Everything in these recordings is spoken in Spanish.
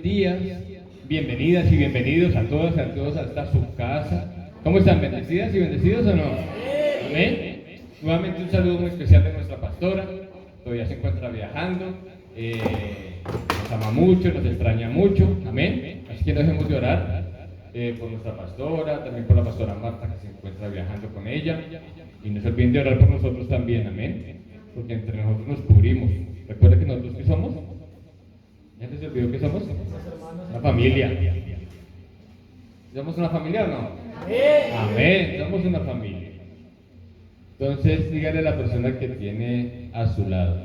buenos días, bienvenidas y bienvenidos a todas y a todos hasta su casa. ¿Cómo están? ¿Bendecidas y bendecidos o no? Amén. Nuevamente un saludo muy especial de nuestra pastora, todavía se encuentra viajando, nos ama mucho, nos extraña mucho, amén. Así que no dejemos de orar por nuestra pastora, también por la pastora Marta que se encuentra viajando con ella, y no se olviden de orar por nosotros también, amén, porque entre nosotros nos cubrimos. Recuerda que nosotros ¿qué somos? ¿Ya se olvidó que somos? Una familia. ¿Somos una familia o no? Amén, somos una familia. Entonces dígale a la persona que tiene a su lado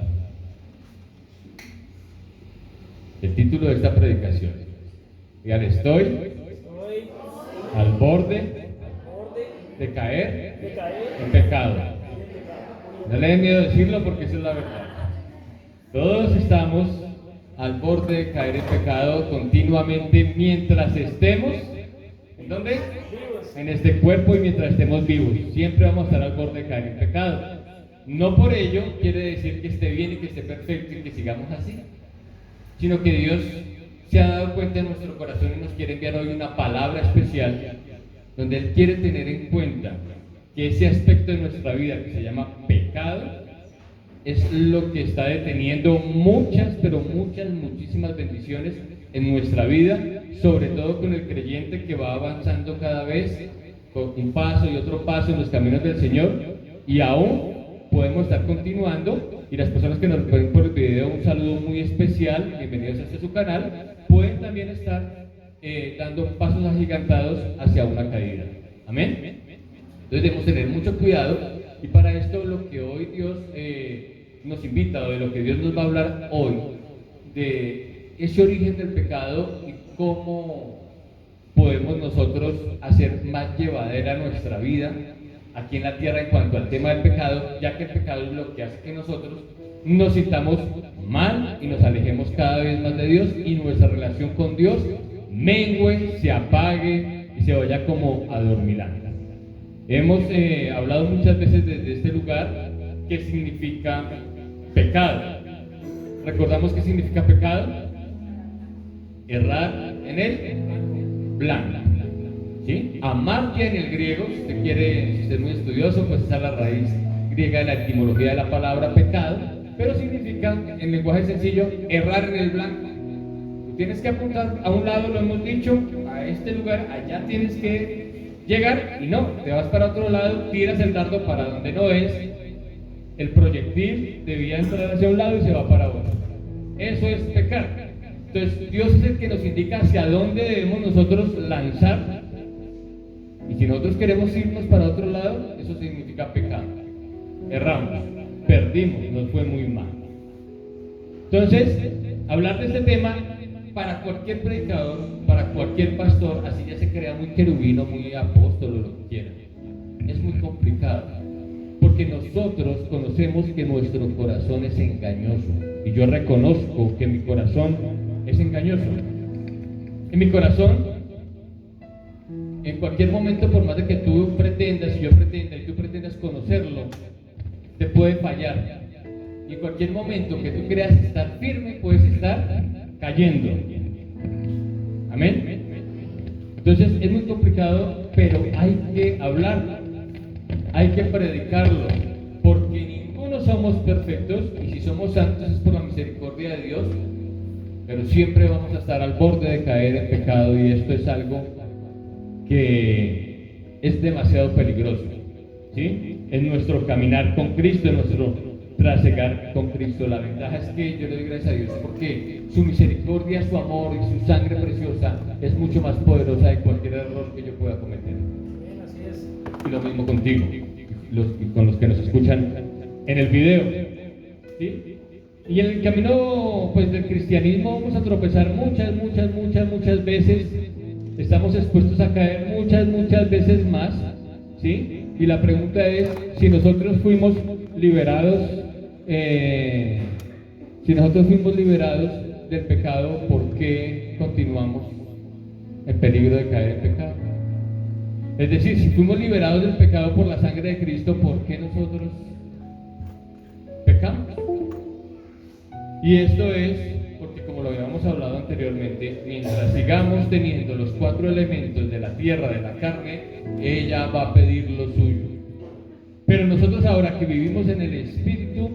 el título de esta predicación. Dígale, estoy al borde de caer en pecado. No le dé miedo decirlo porque esa es la verdad. Todos estamos al borde de caer en pecado continuamente mientras estemos, ¿en dónde? En este cuerpo, y mientras estemos vivos. Siempre vamos a estar al borde de caer en pecado. No por ello quiere decir que esté bien y que esté perfecto y que sigamos así, sino que Dios se ha dado cuenta en nuestro corazón y nos quiere enviar hoy una palabra especial donde Él quiere tener en cuenta que ese aspecto de nuestra vida que se llama pecado es lo que está deteniendo muchas, pero muchísimas bendiciones en nuestra vida, sobre todo con el creyente que va avanzando cada vez con un paso y otro paso en los caminos del Señor, y aún podemos estar continuando. Y las personas que nos ven por el video, un saludo muy especial, bienvenidos a este su canal, pueden también estar dando pasos agigantados hacia una caída. Amén. Entonces debemos tener mucho cuidado, y para esto lo que hoy Dios nos invita, o de lo que Dios nos va a hablar hoy, de ese origen del pecado y cómo podemos nosotros hacer más llevadera nuestra vida aquí en la tierra en cuanto al tema del pecado, ya que el pecado es lo que hace que nosotros nos sintamos mal y nos alejemos cada vez más de Dios, y nuestra relación con Dios mengue, se apague y se vaya como adormilando. Hemos hablado muchas veces desde este lugar qué significa pecado. ¿Recordamos qué significa pecado? Errar en el blanco, ¿sí? Amartia en el griego, si usted quiere, si usted es muy estudioso, pues esa es la raíz griega de la etimología de la palabra pecado, pero significa, en lenguaje sencillo, errar en el blanco. Tú tienes que apuntar a un lado, lo hemos dicho, a este lugar, allá tienes que llegar, y no, te vas para otro lado, tiras el dardo para donde no es, el proyectil debía entrar hacia un lado y se va para otro. Eso es pecar. Entonces Dios es el que nos indica hacia dónde debemos nosotros lanzar, y si nosotros queremos irnos para otro lado, eso significa pecado. Erramos, perdimos, nos fue muy mal. Entonces, hablar de este tema para cualquier predicador, para cualquier pastor, así ya se crea muy querubino, muy apóstol o lo que quiera, es muy complicado, porque nosotros conocemos que nuestro corazón es engañoso, y yo reconozco que mi corazón es engañoso. En mi corazón, en cualquier momento, por más de que tú pretendas y yo pretenda y tú pretendas conocerlo, te puede fallar, y en cualquier momento que tú creas estar firme, puedes estar cayendo. Amén. Entonces es muy complicado, pero hay que hablarlo, hay que predicarlo, porque ninguno somos perfectos, y si somos santos es por la misericordia de Dios, pero siempre vamos a estar al borde de caer en pecado, y esto es algo que es demasiado peligroso, ¿sí? En nuestro caminar con Cristo, en nuestro trasegar con Cristo. La ventaja es que yo le doy gracias a Dios porque su misericordia, su amor y su sangre preciosa es mucho más poderosa de cualquier error que yo pueda cometer. Así es. Y lo mismo contigo, con los que nos escuchan en el video, ¿sí? Y en el camino, pues, del cristianismo vamos a tropezar muchas veces. Estamos expuestos a caer muchas veces más, ¿sí? Y la pregunta es, si nosotros fuimos liberados, del pecado, ¿por qué continuamos en peligro de caer en pecado? Es decir, si fuimos liberados del pecado por la sangre de Cristo, ¿por qué nosotros pecamos? Y esto es porque, como lo habíamos hablado anteriormente, mientras sigamos teniendo los 4 elementos de la tierra, de la carne, ella va a pedir lo suyo. Pero nosotros ahora que vivimos en el Espíritu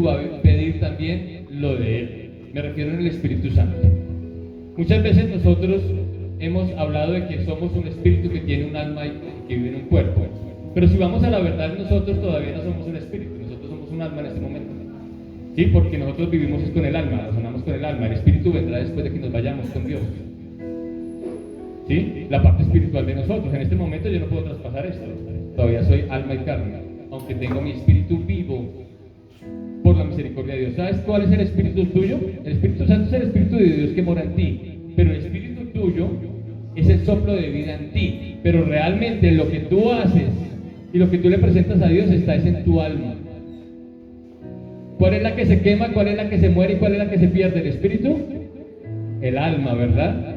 va a pedir también lo de Él. Me refiero al Espíritu Santo. Muchas veces nosotros hemos hablado de que somos un espíritu que tiene un alma y que vive en un cuerpo. Pero si vamos a la verdad, nosotros todavía no somos un espíritu, nosotros somos un alma en este momento. Sí, porque nosotros vivimos con el alma, razonamos con el alma. El espíritu vendrá después de que nos vayamos con Dios. ¿Sí? La parte espiritual de nosotros. En este momento yo no puedo traspasar esto. Todavía soy alma y carne, aunque tengo mi espíritu vivo por la misericordia de Dios. ¿Sabes cuál es el espíritu tuyo? El Espíritu Santo es el espíritu de Dios que mora en ti. Pero el espíritu tuyo es el soplo de vida en ti. Pero realmente lo que tú haces y lo que tú le presentas a Dios está en tu alma. ¿Cuál es la que se quema? ¿Cuál es la que se muere? ¿Y cuál es la que se pierde? ¿El espíritu? El alma, ¿verdad?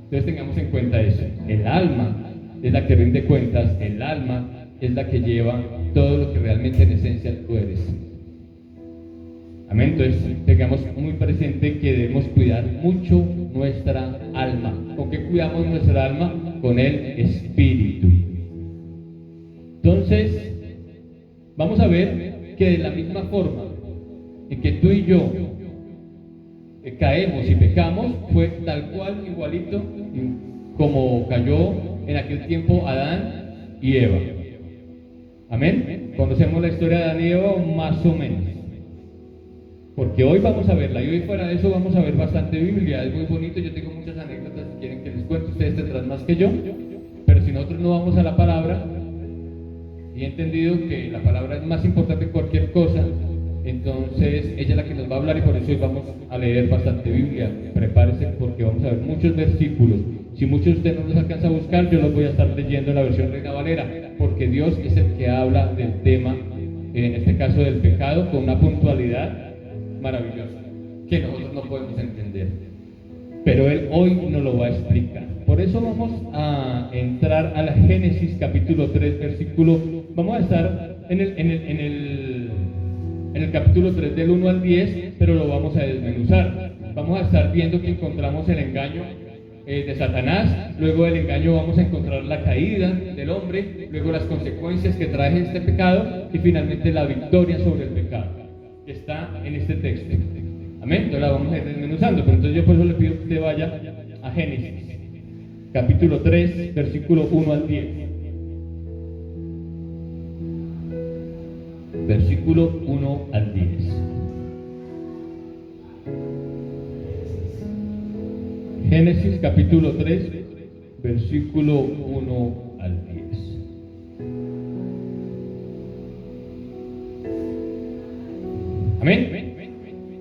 Entonces tengamos en cuenta eso. El alma es la que rinde cuentas. El alma es la que lleva todo lo que realmente en esencia tú eres. Amén. Entonces tengamos muy presente que debemos cuidar mucho nuestra alma. ¿Con qué cuidamos nuestra alma? Con el espíritu. Entonces vamos a ver que de la misma forma en que tú y yo caemos y pecamos, fue tal cual, igualito como cayó en aquel tiempo Adán y Eva. Amén. Conocemos la historia de Adán y Eva más o menos, porque hoy vamos a verla, y hoy fuera de eso vamos a ver bastante Biblia. Es muy bonito, yo tengo muchas anécdotas si quieren que les cuente, ustedes tendrán más que yo, pero si nosotros no vamos a la palabra, y he entendido que la palabra es más importante que cualquier cosa, entonces ella es la que nos va a hablar, y por eso hoy vamos a leer bastante Biblia. Prepárese porque vamos a ver muchos versículos. Si muchos de ustedes no los alcanza a buscar, yo los voy a estar leyendo en la versión Reina Valera, porque Dios es el que habla del tema, en este caso del pecado, con una puntualidad maravillosa que nosotros no podemos entender, pero Él hoy nos lo va a explicar. Por eso vamos a entrar a la Génesis capítulo 3 versículo, vamos a estar en el capítulo 3 del 1 al 10, pero lo vamos a desmenuzar. Vamos a estar viendo que encontramos el engaño de Satanás, luego del engaño vamos a encontrar la caída del hombre, luego las consecuencias que trae este pecado, y finalmente la victoria sobre el pecado, que está en este texto. Amén. Entonces la vamos a ir desmenuzando, pero entonces yo por eso le pido que usted vaya a Génesis capítulo 3 versículo 1 al 10. Versículo 1 al 10. Génesis capítulo 3 versículo 1 al 10. Amén.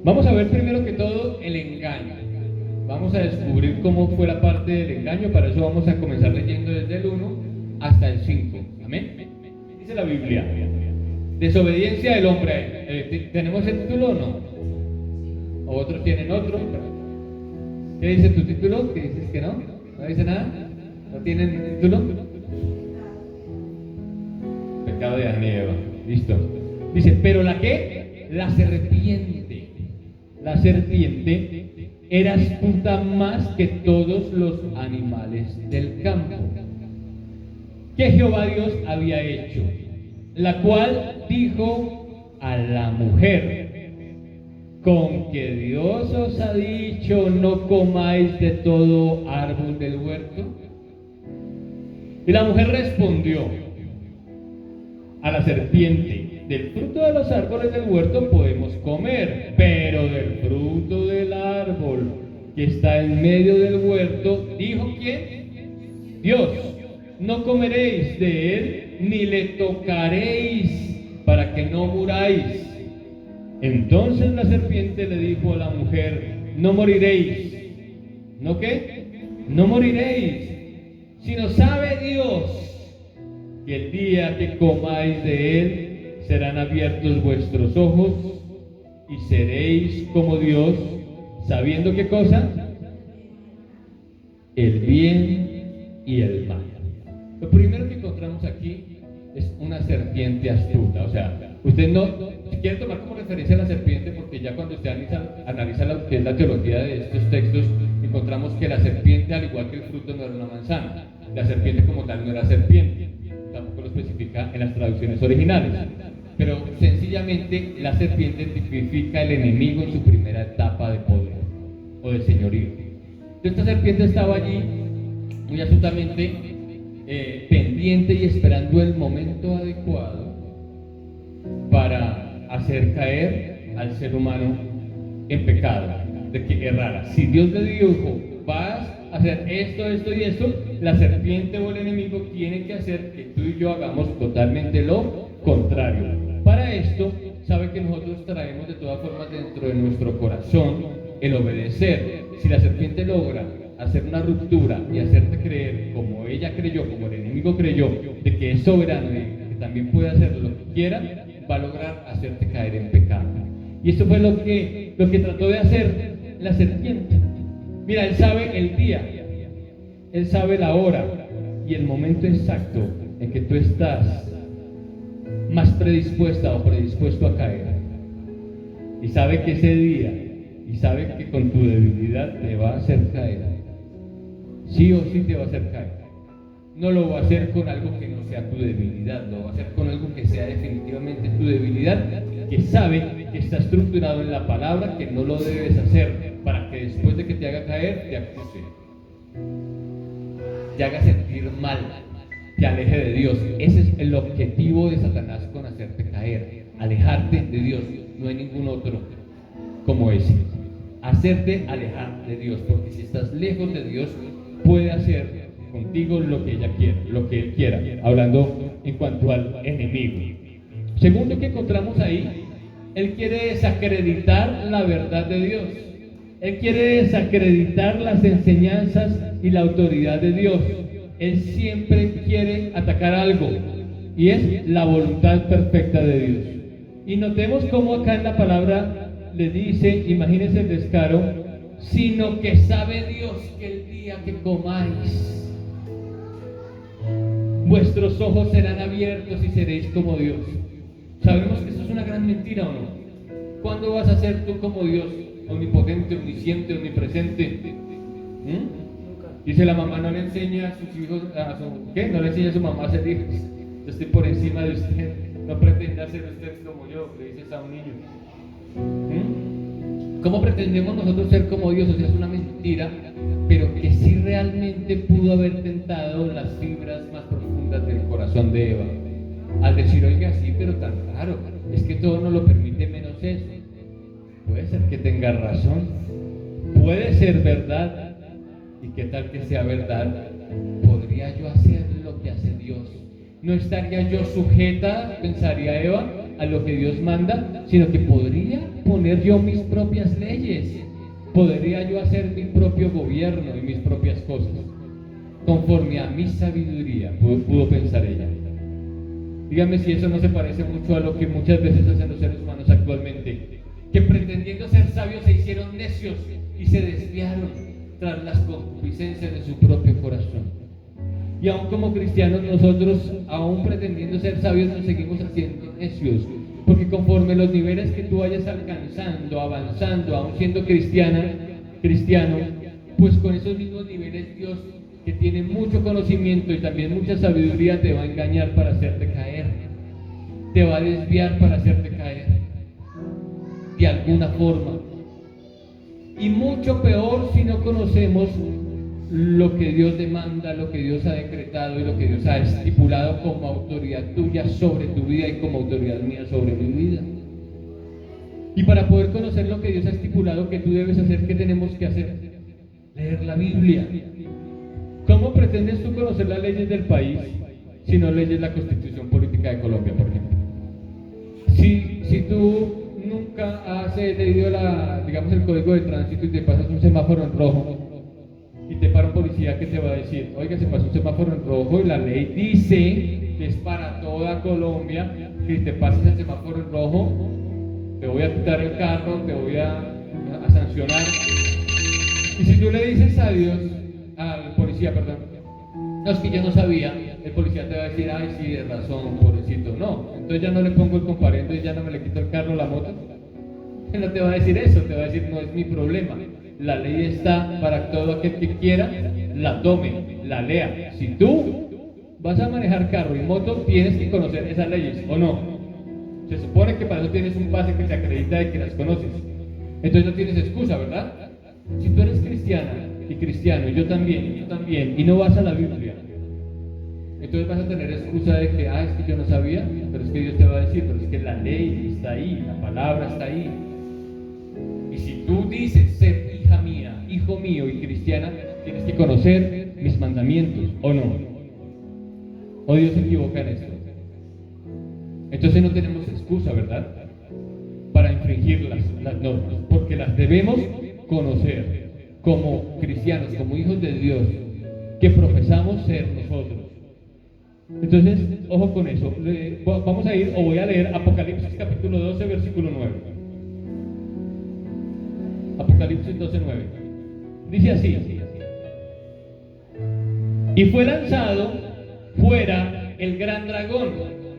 Vamos a ver primero que todo el engaño. Vamos a descubrir cómo fue la parte del engaño. Para eso vamos a comenzar leyendo desde el 1 hasta el 5. Amén. Dice la Biblia: desobediencia del hombre. ¿Tenemos el título o no? ¿O otros tienen otro? ¿Qué dice tu título? ¿Qué dices que no? ¿No dice nada? ¿No tienen título? Pecado de Adán y Eva. Listo. Dice, pero la que, la serpiente era astuta más que todos los animales del campo que Jehová Dios había hecho, la cual dijo a la mujer: con que Dios os ha dicho, no comáis de todo árbol del huerto. Y la mujer respondió a la serpiente: del fruto de los árboles del huerto podemos comer, pero del fruto del árbol que está en medio del huerto, ¿dijo quién? Dios: no comeréis de él, ni le tocaréis, para que no muráis. Entonces la serpiente le dijo a la mujer: no moriréis. ¿No qué? No moriréis, sino sabe Dios que el día que comáis de él serán abiertos vuestros ojos y seréis como Dios, sabiendo qué cosa, el bien y el mal. Lo primero que encontramos aquí es una serpiente astuta. O sea, usted no, si quiere tomar como referencia a la serpiente, porque ya cuando usted analiza que es la teología de estos textos, encontramos que la serpiente, al igual que el fruto, no era una manzana. La serpiente como tal no era serpiente, tampoco lo especifica en las traducciones originales. Pero sencillamente la serpiente tipifica el enemigo en su primera etapa de poder o de señorío. Esta serpiente estaba allí muy astutamente pendiente y esperando el momento adecuado para hacer caer al ser humano en pecado, de que errara. Si Dios le dijo, vas a hacer esto, esto y esto, la serpiente o el enemigo tiene que hacer que tú y yo hagamos totalmente lo contrario. Para esto, sabe que nosotros traemos de todas formas dentro de nuestro corazón el obedecer. Si la serpiente logra hacer una ruptura y hacerte creer, como ella creyó, como el enemigo creyó, de que es soberano y que también puede hacer lo que quiera, va a lograr hacerte caer en pecado. Y esto fue lo que trató de hacer la serpiente. Mira, él sabe el día, él sabe la hora y el momento exacto en que tú estás más predispuesta o predispuesto a caer. Y sabe que ese día, y sabe que con tu debilidad te va a hacer caer. Sí o sí te va a hacer caer. No lo va a hacer con algo que no sea tu debilidad, lo va a hacer con algo que sea definitivamente tu debilidad, que sabe que está estructurado en la palabra, que no lo debes hacer, para que después de que te haga caer, te acuse, te haga sentir mal, te aleje de Dios. Ese es el objetivo de Satanás con hacerte caer, alejarte de Dios. No hay ningún otro como ese, hacerte alejar de Dios, porque si estás lejos de Dios, puede hacer contigo lo que ella quiera, lo que él quiera, hablando en cuanto al enemigo. Segundo que encontramos ahí, él quiere desacreditar la verdad de Dios. Él quiere desacreditar las enseñanzas y la autoridad de Dios. Él siempre quiere atacar algo, y es la voluntad perfecta de Dios. Y notemos cómo acá en la palabra le dice, imagínense el descaro, sino que sabe Dios que el día que comáis, vuestros ojos serán abiertos y seréis como Dios. Sabemos que esto es una gran mentira, ¿o no? ¿Cuándo vas a ser tú como Dios? Omnipotente, omnisciente, omnipresente. Dice la mamá, no le enseña a sus hijos, no le enseña a su mamá a ser hijos. Yo estoy por encima de usted. No pretenda ser usted como yo, le dices a un niño. ¿Cómo pretendemos nosotros ser como Dios? O sea, es una mentira, pero que sí realmente pudo haber tentado las fibras más profundas del corazón de Eva. Al decir, oiga, sí, pero tan raro, es que todo no lo permite menos eso. Puede ser que tenga razón, puede ser verdad, y qué tal que sea verdad. ¿Podría yo hacer lo que hace Dios? ¿No estaría yo sujeta, pensaría Eva, a lo que Dios manda, sino que podría poner yo mis propias leyes, podría yo hacer mi propio gobierno y mis propias cosas, conforme a mi sabiduría, pudo pensar ella. Dígame si eso no se parece mucho a lo que muchas veces hacen los seres humanos actualmente, que pretendiendo ser sabios se hicieron necios y se desviaron tras las concupiscencias de su propio corazón. Y aún como cristianos nosotros, aún pretendiendo ser sabios, nos seguimos haciendo necios, porque conforme los niveles que tú vayas alcanzando, avanzando, aún siendo cristiano, pues con esos mismos niveles Dios, que tiene mucho conocimiento y también mucha sabiduría, te va a engañar para hacerte caer, te va a desviar para hacerte caer de alguna forma. Y mucho peor si no conocemos lo que Dios demanda, lo que Dios ha decretado y lo que Dios ha estipulado como autoridad tuya sobre tu vida y como autoridad mía sobre mi vida. Y para poder conocer lo que Dios ha estipulado que tú debes hacer, ¿qué tenemos que hacer? Leer la Biblia. ¿Cómo pretendes tú conocer las leyes del país si no leyes la Constitución Política de Colombia, por ejemplo? Si tú nunca has leído el Código de Tránsito y te pasas un semáforo en rojo y te para un policía, ¿qué te va a decir? Oiga, se pasó un semáforo en rojo y la ley dice que es para toda Colombia, que si te pasas el semáforo en rojo, te voy a quitar el carro, te voy a sancionar. Y si tú le dices al policía, no, es que yo no sabía, el policía te va a decir, ay, sí, de razón, pobrecito. No, entonces ya no le pongo el comparendo y ya no me le quito el carro, la moto. Él no te va a decir eso, te va a decir, no es mi problema. La ley está para todo aquel que quiera, la tome, la lea. Si tú vas a manejar carro y moto, tienes que conocer esas leyes, ¿o no? Se supone que para eso tienes un pase que te acredita de que las conoces. Entonces no tienes excusa, ¿verdad? Si tú eres cristiana y cristiano, y yo también, y no vas a la Biblia, entonces vas a tener excusa de que, es que yo no sabía, pero es que Dios te va a decir, pero es que la ley está ahí, la palabra está ahí. Y si tú dices ser hija mía, hijo mío y cristiana, tienes que conocer mis mandamientos, ¿o no? ¿O Dios se equivoca en esto? Entonces no tenemos excusa, ¿verdad? Para infringir las normas, porque las debemos conocer como cristianos, como hijos de Dios, que profesamos ser nosotros. Entonces, ojo con eso. Vamos a ir, o voy a leer Apocalipsis capítulo 12, versículo 9. Apocalipsis 12, 9. Dice así: y fue lanzado fuera el gran dragón,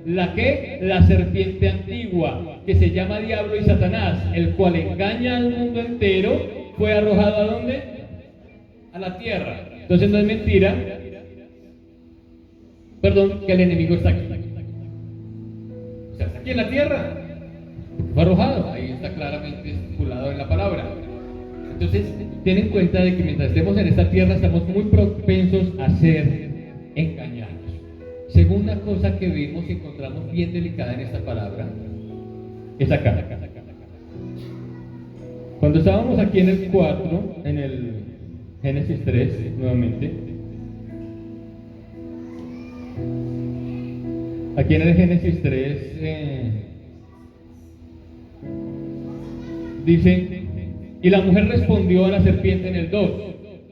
la serpiente antigua, que se llama Diablo y Satanás, el cual engaña al mundo entero. Fue arrojado ¿a dónde? A la tierra. Entonces no es mentira, que el enemigo está aquí. O sea, está aquí en la tierra. Fue arrojado. Ahí está claramente estipulado en la palabra. Entonces, ten en cuenta de que mientras estemos en esta tierra estamos muy propensos a ser engañados. Segunda cosa que vimos y encontramos bien delicada en esta palabra es acá. Cuando estábamos aquí en el 4, en el Génesis 3, nuevamente, aquí en el Génesis 3 dice: y la mujer respondió a la serpiente en el 2: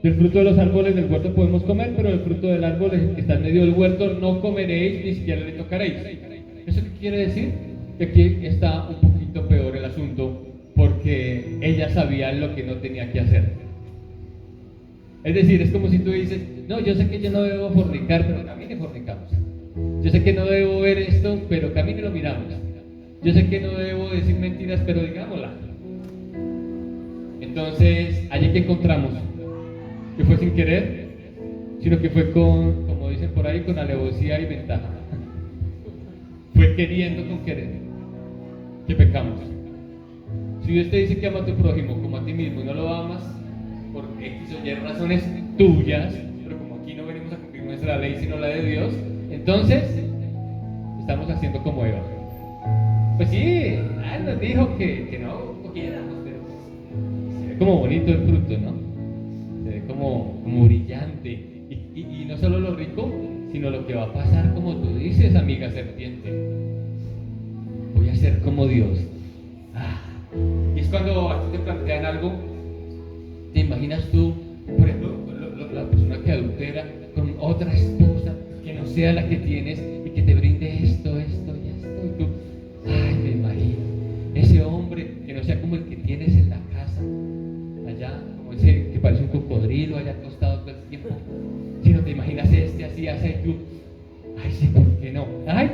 del fruto de los árboles del huerto podemos comer, pero del fruto del árbol que está en medio del huerto no comeréis, ni siquiera le tocaréis. ¿Eso qué quiere decir? Que aquí está un poquito peor el asunto, porque ella sabía lo que no tenía que hacer. Es decir, es como si tú dices: no, yo sé que yo no debo fornicar, pero camine fornicamos. Yo sé que no debo ver esto, pero camine lo miramos. Yo sé que no debo decir mentiras, pero digámosla. Entonces, allí que encontramos, que fue sin querer, sino que fue con, como dicen por ahí, con alevosía y ventaja. Fue queriendo con querer que pecamos. Si Dios te dice que ama a tu prójimo como a ti mismo y no lo amas por X o Y razones tuyas, pero como aquí no venimos a cumplir nuestra ley sino la de Dios, entonces estamos haciendo como Eva. Pues sí, él nos dijo que no cogiéramos, pero se ve como bonito el fruto, ¿no? Se ve como brillante. Y no solo lo rico, sino lo que va a pasar, como tú dices, amiga serpiente. Voy a ser como Dios. Y es cuando a ti te plantean algo. ¿Te imaginas tú, por ejemplo, la persona que adultera con otra esposa que no sea la que tienes y que te brinde esto y esto? Y tú, me imagino ese hombre que no sea como el que tienes en la casa, allá, como ese que parece un cocodrilo allá acostado todo el tiempo, sino te imaginas así, y tú, sí, ¿por qué no?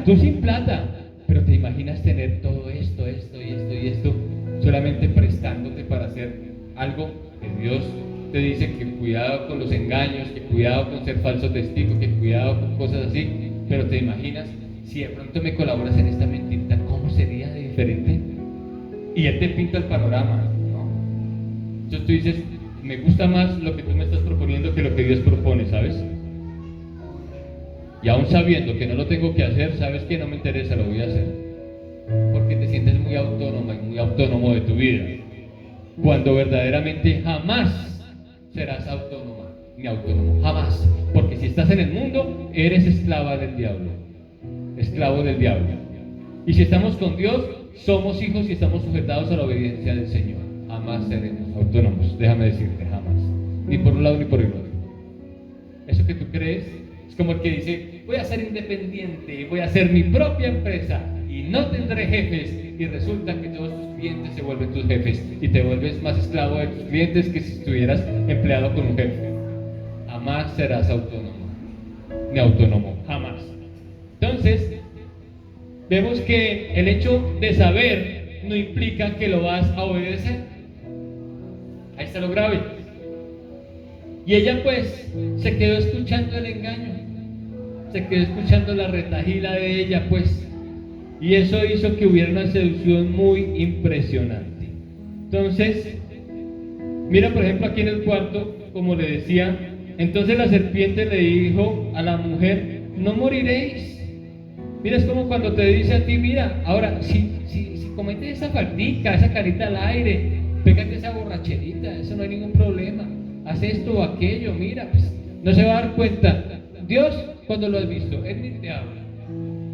Tú sin plata, pero te imaginas tener todo esto y esto, solamente prestándote para hacer algo que Dios te dice que cuidado con los engaños, que cuidado con ser falso testigo, que cuidado con cosas así, pero te imaginas, si de pronto me colaboras en esta mentirita, ¿cómo sería de diferente? Y Él te pinta el panorama, ¿no? Entonces tú dices, me gusta más lo que tú me estás proponiendo que lo que Dios propone, ¿sabes? Y aún sabiendo que no lo tengo que hacer, sabes que no me interesa, lo voy a hacer. Porque te sientes muy autónoma y muy autónomo de tu vida. Cuando verdaderamente jamás serás autónoma ni autónomo, jamás. Porque si estás en el mundo, eres esclava del diablo. Esclavo del diablo. Y si estamos con Dios, somos hijos y estamos sujetados a la obediencia del Señor. Jamás seremos autónomos, déjame decirte, jamás. Ni por un lado ni por el otro. Eso que tú crees es como el que dice, voy a ser independiente, voy a hacer mi propia empresa y no tendré jefes, y resulta que todos tus clientes se vuelven tus jefes y te vuelves más esclavo de tus clientes que si estuvieras empleado con un jefe. Jamás serás autónomo, ni autónomo, jamás. Entonces, vemos que el hecho de saber no implica que lo vas a obedecer. Ahí está lo grave. Y ella pues se quedó escuchando el engaño, se quedó escuchando la retajila de ella pues, y eso hizo que hubiera una seducción muy impresionante. Entonces, mira por ejemplo aquí en el cuarto, como le decía, entonces la serpiente le dijo a la mujer, no moriréis. Mira, es como cuando te dice a ti, mira, ahora, si cometes esa faltica, esa carita al aire, pégate esa borracherita, eso no hay ningún problema, haz esto o aquello, mira, pues, no se va a dar cuenta. Dios, cuando lo has visto, Él ni te habla,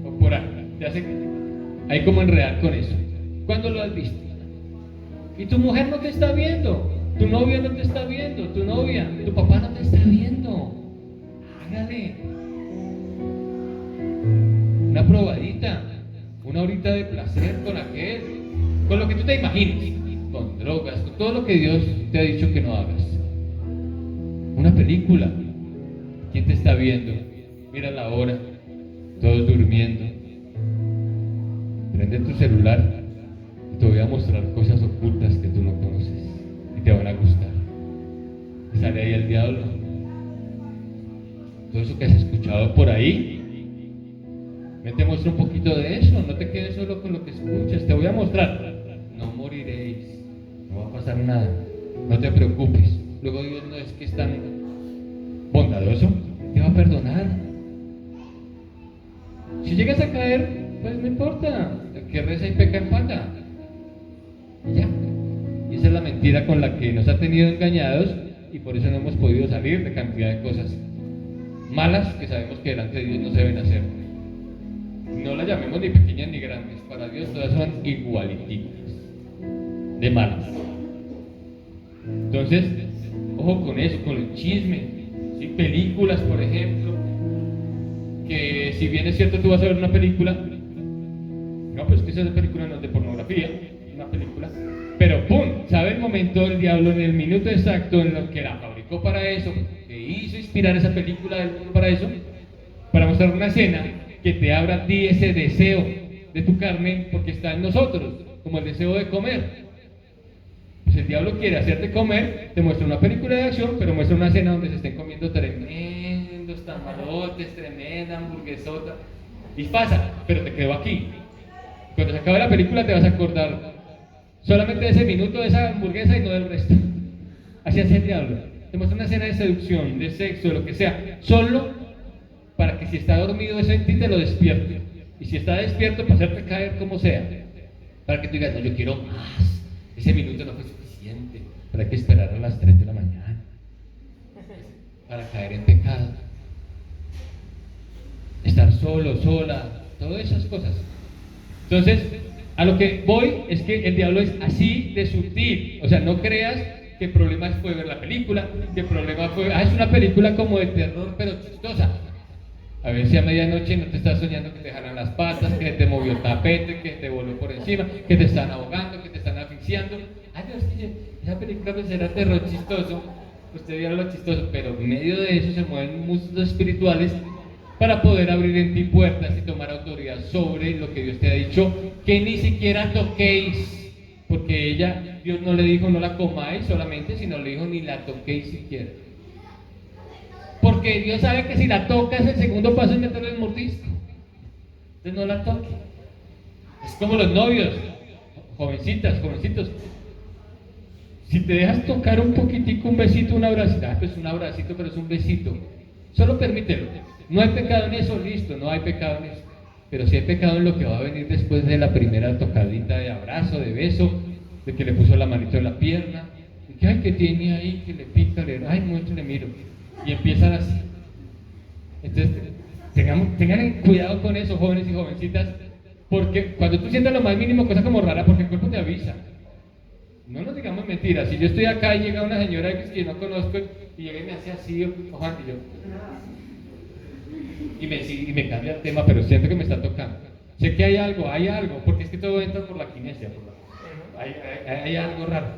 o por ahí, te hace ahí como enredar con eso. ¿Cuándo lo has visto? Y tu mujer no te está viendo, tu novio no te está viendo, tu novia, tu papá no te está viendo. Hágale una probadita, una horita de placer con aquel, con lo que tú te imagines, con drogas, con todo lo que Dios te ha dicho que no hagas. Una película, ¿quién te está viendo? Mira la hora, todos durmiendo. Prende tu celular y te voy a mostrar cosas ocultas que tú no conoces y te van a gustar. Y sale ahí el diablo. Todo eso que has escuchado por ahí, me te muestro un poquito de eso, no te quedes solo con lo que escuchas, te voy a mostrar. No moriréis, no va a pasar nada, no te preocupes. Luego Dios no es que es tan bondadoso, te va a perdonar. Si llegas a caer, pues no importa, el que reza y peca empata. Y ya. Y esa es la mentira con la que nos ha tenido engañados y por eso no hemos podido salir de cantidad de cosas malas que sabemos que delante de Dios no se deben hacer. No las llamemos ni pequeñas ni grandes, para Dios todas son igualiticas de malas. Entonces, ojo con eso, con el chisme. ¿Sí? Películas, por ejemplo, que si bien es cierto tú vas a ver una película, no, pues que esa película no es de pornografía, una película, pero ¡pum! ¿Sabe el momento del diablo en el minuto exacto en lo que la fabricó para eso, que hizo inspirar esa película del mundo para eso, para mostrar una escena que te abra a ti ese deseo de tu carne, porque está en nosotros, como el deseo de comer. Pues el diablo quiere hacerte comer, te muestra una película de acción, pero muestra una escena donde se estén comiendo tremendos tamalotes, tremenda hamburguesota, y pasa, pero te quedó aquí. Cuando se acabe la película te vas a acordar solamente de ese minuto de esa hamburguesa y no del resto. Así hace el diablo, te muestra una escena de seducción, de sexo, de lo que sea, solo para que si está dormido eso en ti te lo despierte, y si está despierto para hacerte caer como sea, para que tú digas, no, yo quiero más, ese minuto no fue suficiente, pero hay que esperar a las 3 de la mañana para caer en pecado, estar solo, sola, todas esas cosas. Entonces, a lo que voy es que el diablo es así de sutil, o sea, no creas que el problema fue ver la película, que el problema fue, es una película como de terror pero chistosa. A ver si a medianoche no te estás soñando que te jalan las patas, que te movió el tapete, que te voló por encima, que te están ahogando, que te están asfixiando. Ay, Dios, que esa película pues era terror chistoso, usted viera lo chistoso, pero en medio de eso se mueven mundos espirituales para poder abrir en ti puertas y tomar autoridad sobre lo que Dios te ha dicho, que ni siquiera toquéis, porque Dios no le dijo no la comáis solamente, sino le dijo ni la toquéis siquiera. Porque Dios sabe que si la tocas, el segundo paso es meterle el mordisco. Entonces no la toque. Es como los novios, jovencitas, jovencitos. Si te dejas tocar un poquitico, un besito, un abracito, pues un abracito, pero es un besito. Solo permítelo. No hay pecado en eso, listo, no hay pecado en eso. Pero sí hay pecado en lo que va a venir después de la primera tocadita de abrazo, de beso, de que le puso la manito en la pierna, de que, ay, que tiene ahí, que le pica, ay, mucho le miro. Y empiezan así. Entonces, tengan cuidado con eso, jóvenes y jovencitas, porque cuando tú sientas lo más mínimo, cosa como rara, porque el cuerpo te avisa. No nos digamos mentiras. Si yo estoy acá y llega una señora que yo no conozco y llega y me hace así, Juan, y me cambia el tema, pero siento que me está tocando. Sé que hay algo, porque es que todo entra por la kinesia. Hay algo raro.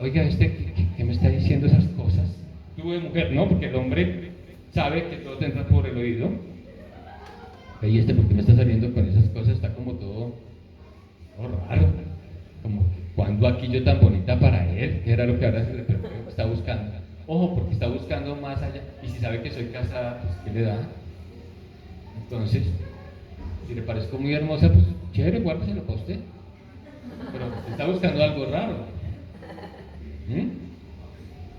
Oiga, ¿qué me está diciendo esas cosas? Tú de mujer, ¿no? Porque el hombre sabe que todo te entra por el oído. ¿Por qué me está saliendo con esas cosas? Está como todo raro. Como, ¿cuándo aquí yo tan bonita para él? ¿Qué era lo que ahora se le preguntó? Está buscando. Ojo, porque está buscando más allá. Y si sabe que soy casada, pues ¿qué le da? Entonces, si le parezco muy hermosa, pues chévere, guárdeselo para usted. Pero usted está buscando algo raro.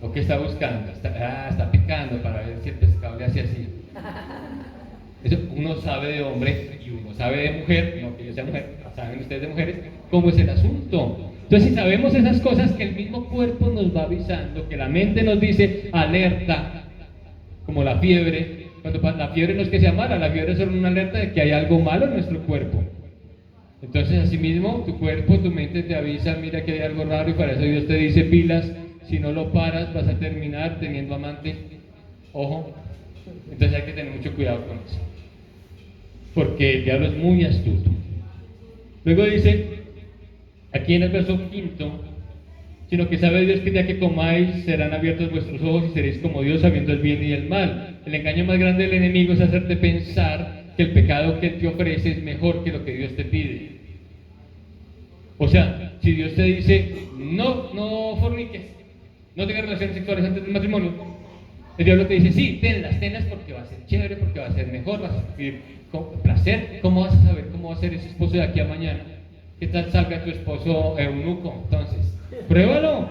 ¿O qué está buscando? Está picando para ver si el pescado le hace así. Eso uno sabe de hombre y uno sabe de mujer, no que yo sea mujer, saben ustedes de mujeres, cómo es el asunto. Entonces, si sabemos esas cosas que el mismo cuerpo nos va avisando, que la mente nos dice alerta, como la fiebre, cuando la fiebre no es que sea mala, la fiebre es solo una alerta de que hay algo malo en nuestro cuerpo. Entonces, asimismo, tu cuerpo, tu mente te avisa, mira que hay algo raro, y para eso Dios te dice pilas. Si no lo paras, vas a terminar teniendo amante. Ojo. Entonces hay que tener mucho cuidado con eso, porque el diablo es muy astuto. Luego dice, aquí en el verso 5, sino que sabe Dios que ya que comáis serán abiertos vuestros ojos y seréis como Dios sabiendo el bien y el mal. El engaño más grande del enemigo es hacerte pensar que el pecado que Él te ofrece es mejor que lo que Dios te pide. O sea, si Dios te dice, no forniques, no tengas relaciones sexuales antes del matrimonio, el diablo te dice, sí, tenlas porque va a ser chévere, porque va a ser mejor, vas a sentir placer. ¿Cómo vas a saber cómo va a ser ese esposo de aquí a mañana? ¿Qué tal salga tu esposo eunuco? Entonces, pruébalo.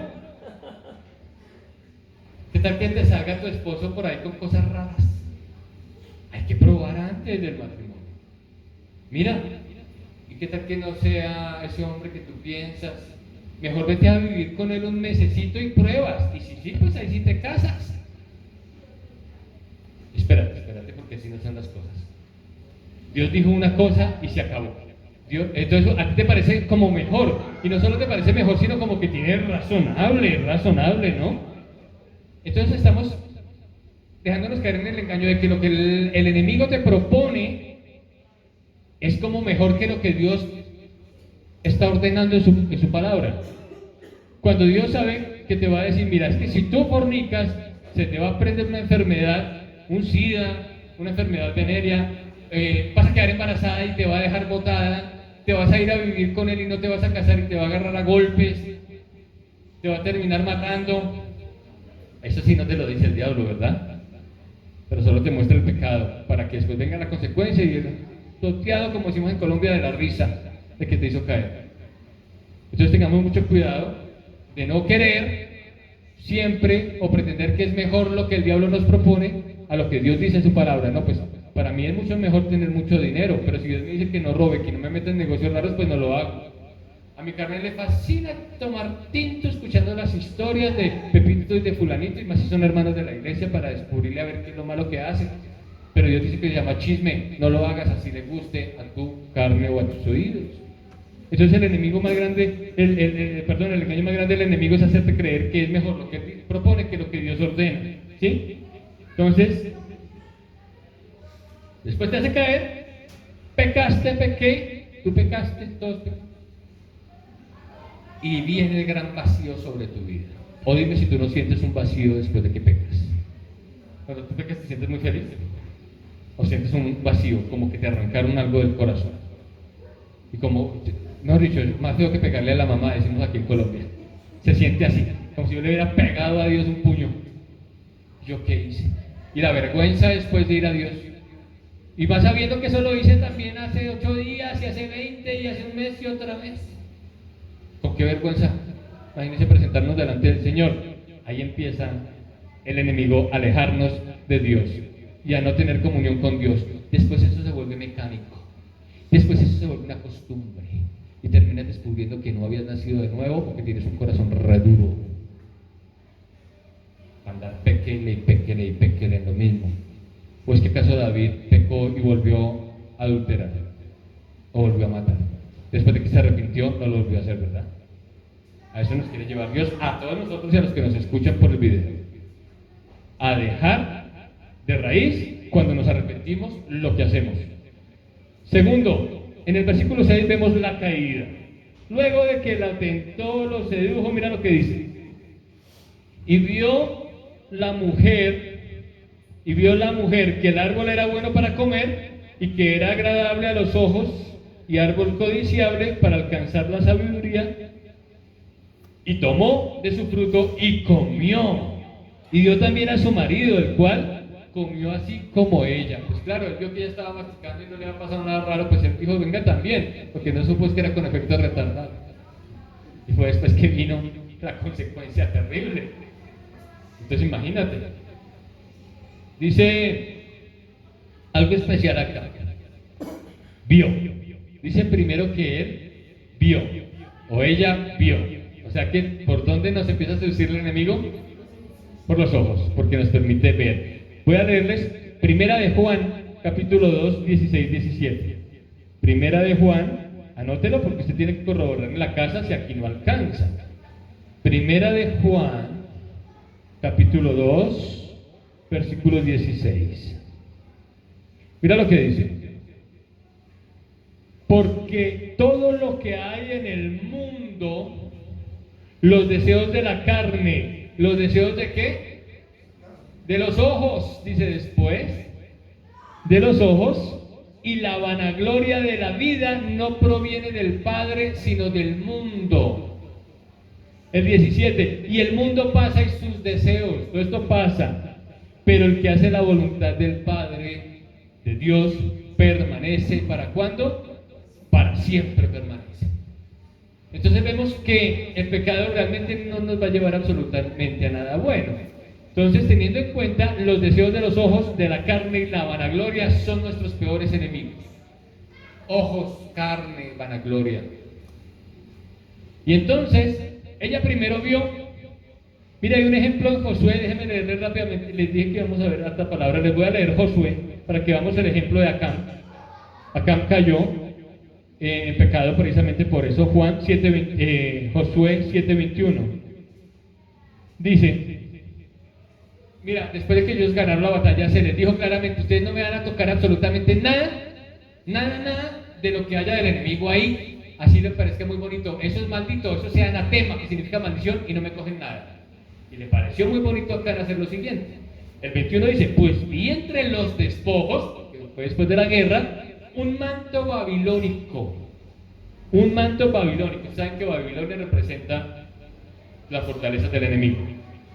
¿Qué tal que te salga tu esposo por ahí con cosas raras? Hay que probar antes del matrimonio. Mira, ¿y qué tal que no sea ese hombre que tú piensas? Mejor vete a vivir con él un mesecito y pruebas. Y si sí, pues ahí sí te casas. Espérate, porque así no son las cosas. Dios dijo una cosa y se acabó. Entonces a ti te parece como mejor. Y no solo te parece mejor, sino como que tiene razonable, ¿no? Entonces estamos dejándonos caer en el engaño de que lo que el enemigo te propone es como mejor que lo que Dios está ordenando en su palabra. Cuando Dios sabe que te va a decir, mira, es que si tú fornicas, se te va a prender una enfermedad, un SIDA, una enfermedad venérea, vas a quedar embarazada y te va a dejar botada, te vas a ir a vivir con él y no te vas a casar y te va a agarrar a golpes, te va a terminar matando. Eso sí no te lo dice el diablo, ¿verdad? Pero solo te muestra el pecado, para que después venga la consecuencia y toteado, como decimos en Colombia, de la risa de que te hizo caer. Entonces tengamos mucho cuidado de no querer siempre o pretender que es mejor lo que el diablo nos propone a lo que Dios dice en su palabra. No, pues para mí es mucho mejor tener mucho dinero, pero si Dios me dice que no robe, que no me meta en negocios raros, pues no lo hago. A mi carnal le fascina tomar tinto escuchando las historias de Pepito y de Fulanito, y más si son hermanos de la iglesia, para descubrirle a ver qué es lo malo que hacen. Pero Dios dice que se llama chisme, no lo hagas así le guste a tu carne o a tus oídos. Entonces el enemigo más grande, el engaño más grande del enemigo es hacerte creer que es mejor lo que él propone que lo que Dios ordena, ¿sí? Entonces, después te hace caer, pequé, tú pecaste, todos pecamos. Y viene el gran vacío sobre tu vida. O dime si tú no sientes un vacío después de que pecas. Cuando tú pecas, ¿te sientes muy feliz? ¿O sientes un vacío, como que te arrancaron algo del corazón? Y como, no dicho, es más feo que pegarle a la mamá, decimos aquí en Colombia. Se siente así, como si yo le hubiera pegado a Dios un puño. ¿Yo qué hice? Y la vergüenza después de ir a Dios. Y vas sabiendo que eso lo hice también hace 8 días, y hace 20, y hace un mes, y otra vez. ¿Con qué vergüenza? Imagínense presentarnos delante del Señor. Ahí empieza el enemigo a alejarnos de Dios y a no tener comunión con Dios. Después eso se vuelve mecánico. Después eso se vuelve una costumbre. Y terminas descubriendo que no habías nacido de nuevo porque tienes un corazón re duro. Andar péquele en lo mismo. ¿O es que acaso David pecó y volvió a adulterar? ¿O volvió a matar? Después de que se arrepintió, no lo volvió a hacer, ¿verdad? A eso nos quiere llevar Dios, a todos nosotros y a los que nos escuchan por el video. A dejar de raíz, cuando nos arrepentimos, lo que hacemos. Segundo, en el versículo 6 vemos la caída. Luego de que la tentó, lo sedujo, mira lo que dice. Y vio la mujer que el árbol era bueno para comer y que era agradable a los ojos y árbol codiciable para alcanzar la sabiduría, Y tomó de su fruto y comió. Y dio también a su marido, el cual comió así como ella. Pues claro, él vio que ella estaba masticando y no le había pasado nada raro, pues él dijo, venga también, porque no supo que era con efecto retardado. Y fue después que vino la consecuencia terrible. Entonces imagínate. Dice algo especial acá. Vio. Dice primero que él vio, o ella vio. O sea que, ¿por dónde nos empieza a seducir el enemigo? Por los ojos, porque nos permite ver. Voy a leerles Primera de Juan, capítulo 2, 16, 17. Primera de Juan, anótelo porque usted tiene que corroborar en la casa si aquí no alcanza. Primera de Juan, capítulo 2, versículo 16. Mira lo que dice. Porque todo lo que hay en el mundo, los deseos de la carne, ¿los deseos de qué? De los ojos, dice después, de los ojos, y la vanagloria de la vida no proviene del Padre, sino del mundo. El 17, y el mundo pasa y sus deseos, todo esto pasa, pero el que hace la voluntad del Padre, de Dios, permanece, ¿para cuándo? Para siempre permanece. Entonces vemos que el pecado realmente no nos va a llevar absolutamente a nada bueno. Entonces, teniendo en cuenta los deseos de los ojos, de la carne y la vanagloria son nuestros peores enemigos. Ojos, carne, vanagloria. Y entonces, ella primero vio. Mira, hay un ejemplo en Josué, déjenme leerle rápidamente. Les dije que íbamos a ver esta palabra. Les voy a leer Josué para que veamos el ejemplo de Acán. Acán cayó en pecado precisamente por eso. Josué 7:21 dice, mira, después de que ellos ganaron la batalla se les dijo claramente, ustedes no me van a tocar absolutamente nada de lo que haya del enemigo ahí, así les parezca muy bonito, eso es maldito, eso sea anatema, que significa maldición, y no me cogen nada. Y le pareció muy bonito acá hacer lo siguiente. El 21 dice, pues vi entre los despojos, porque fue después de la guerra, un manto babilónico. Un manto babilónico. Saben que Babilonia representa las fortalezas del enemigo.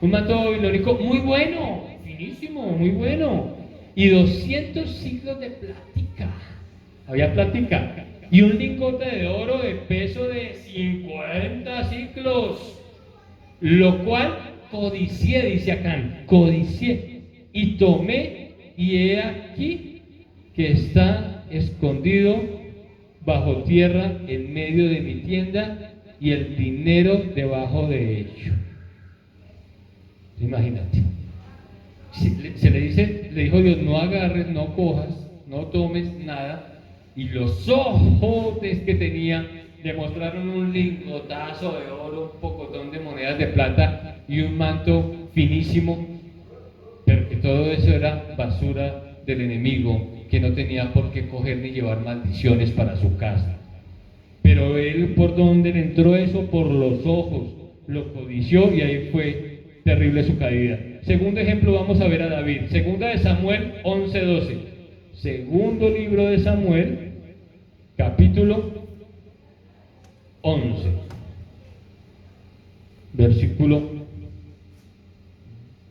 Un manto babilónico muy bueno, finísimo, muy bueno. Y 200 ciclos de plática. Había plática. Y un lingote de oro de peso de 50 ciclos. Lo cual codicié, dice Acán, codicié. Y tomé, y he aquí que está escondido bajo tierra en medio de mi tienda y el dinero debajo de ello. Imagínate. Se le dice, le dijo Dios, no agarres, no cojas, no tomes nada. Y los ojos que tenía le mostraron un lingotazo de oro, un pocotón de monedas de plata y un manto finísimo, pero que todo eso era basura del enemigo, que no tenía por qué coger ni llevar maldiciones para su casa. Pero él, ¿por dónde le entró eso? Por los ojos. Lo codició y ahí fue terrible su caída. Segundo ejemplo, vamos a ver a David. Segunda de Samuel 11:12. Segundo libro de Samuel, capítulo 11, versículo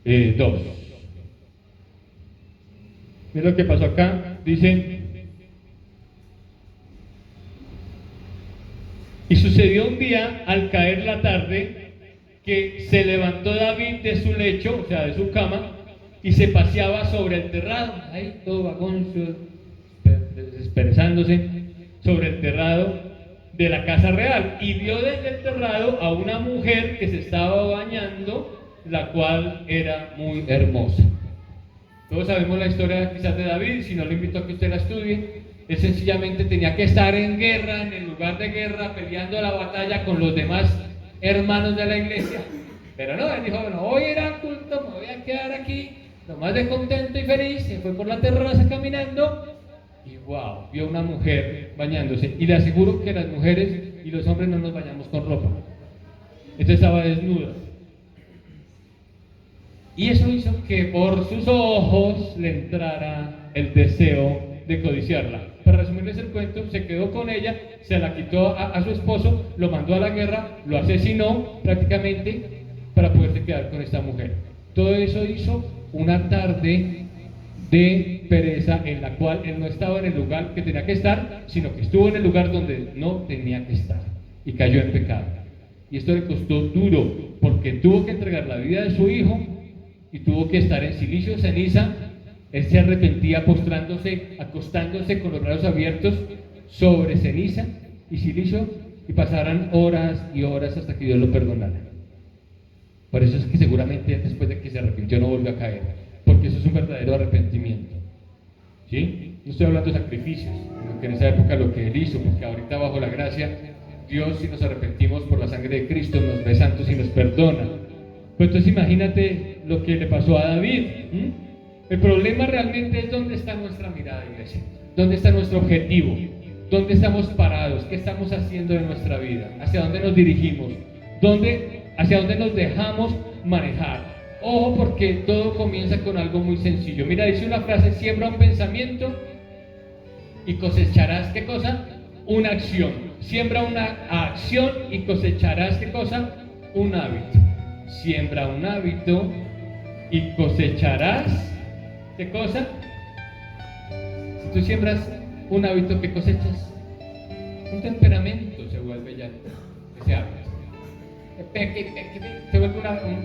2. Mira lo que pasó acá. Dice, y sucedió un día al caer la tarde que se levantó David de su lecho, o sea, de su cama, y se paseaba sobre el terrado, ahí todo vagoncio, desperezándose sobre el terrado de la casa real, y vio desde el terrado a una mujer que se estaba bañando, la cual era muy hermosa. Todos sabemos la historia quizás de David, si no lo invito a que usted la estudie. Él sencillamente tenía que estar en guerra, en el lugar de guerra, peleando la batalla con los demás hermanos de la iglesia. Pero no, él dijo, bueno, hoy era culto, me voy a quedar aquí, nomás de contento y feliz. Se fue por la terraza caminando y wow, vio una mujer bañándose. Y le aseguro que las mujeres y los hombres no nos bañamos con ropa. Esta estaba desnuda. Y eso hizo que por sus ojos le entrara el deseo de codiciarla. Para resumirles el cuento, se quedó con ella, se la quitó a su esposo, lo mandó a la guerra, lo asesinó prácticamente para poderse quedar con esta mujer. Todo eso hizo una tarde de pereza en la cual él no estaba en el lugar que tenía que estar, sino que estuvo en el lugar donde no tenía que estar y cayó en pecado. Y esto le costó duro, porque tuvo que entregar la vida de su hijo y tuvo que estar en silicio, ceniza. Él se arrepentía postrándose, acostándose con los brazos abiertos sobre ceniza y silicio, y pasarán horas y horas hasta que Dios lo perdonara. Por eso es que seguramente después de que se arrepintió no volvió a caer, porque eso es un verdadero arrepentimiento. ¿Sí? No estoy hablando de sacrificios, sino que en esa época lo que él hizo, porque ahorita bajo la gracia, Dios, si nos arrepentimos por la sangre de Cristo, nos ve santos y nos perdona. Pues entonces imagínate lo que le pasó a David. El problema realmente es dónde está nuestra mirada, iglesia. ¿Dónde está nuestro objetivo? ¿Dónde estamos parados? ¿Qué estamos haciendo en nuestra vida? ¿Hacia dónde nos dirigimos? ¿Hacia dónde nos dejamos manejar? Ojo, porque todo comienza con algo muy sencillo. Mira, dice una frase: siembra un pensamiento y cosecharás, ¿qué cosa? Una acción. Siembra una acción y cosecharás, ¿qué cosa? Un hábito. Siembra un hábito y cosecharás, ¿qué cosa? Si tú siembras un hábito, ¿qué cosechas? Un temperamento se vuelve ya ese hábito. Se vuelve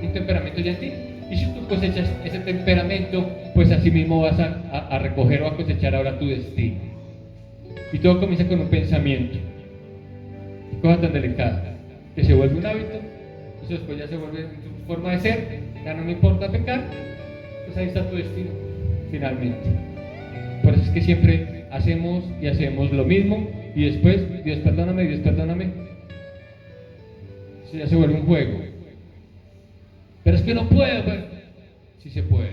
un temperamento ya en ti. Y si tú cosechas ese temperamento, pues así mismo vas a recoger o a cosechar ahora tu destino. Y todo comienza con un pensamiento. Cosa tan delicada, que se vuelve un hábito, eso después ya se vuelve tu forma de ser, ya no me importa pecar, pues ahí está tu destino, finalmente. Por eso es que siempre hacemos lo mismo, y después, Dios perdóname, eso ya se vuelve un juego. Pero es que no puedo, pues sí se puede.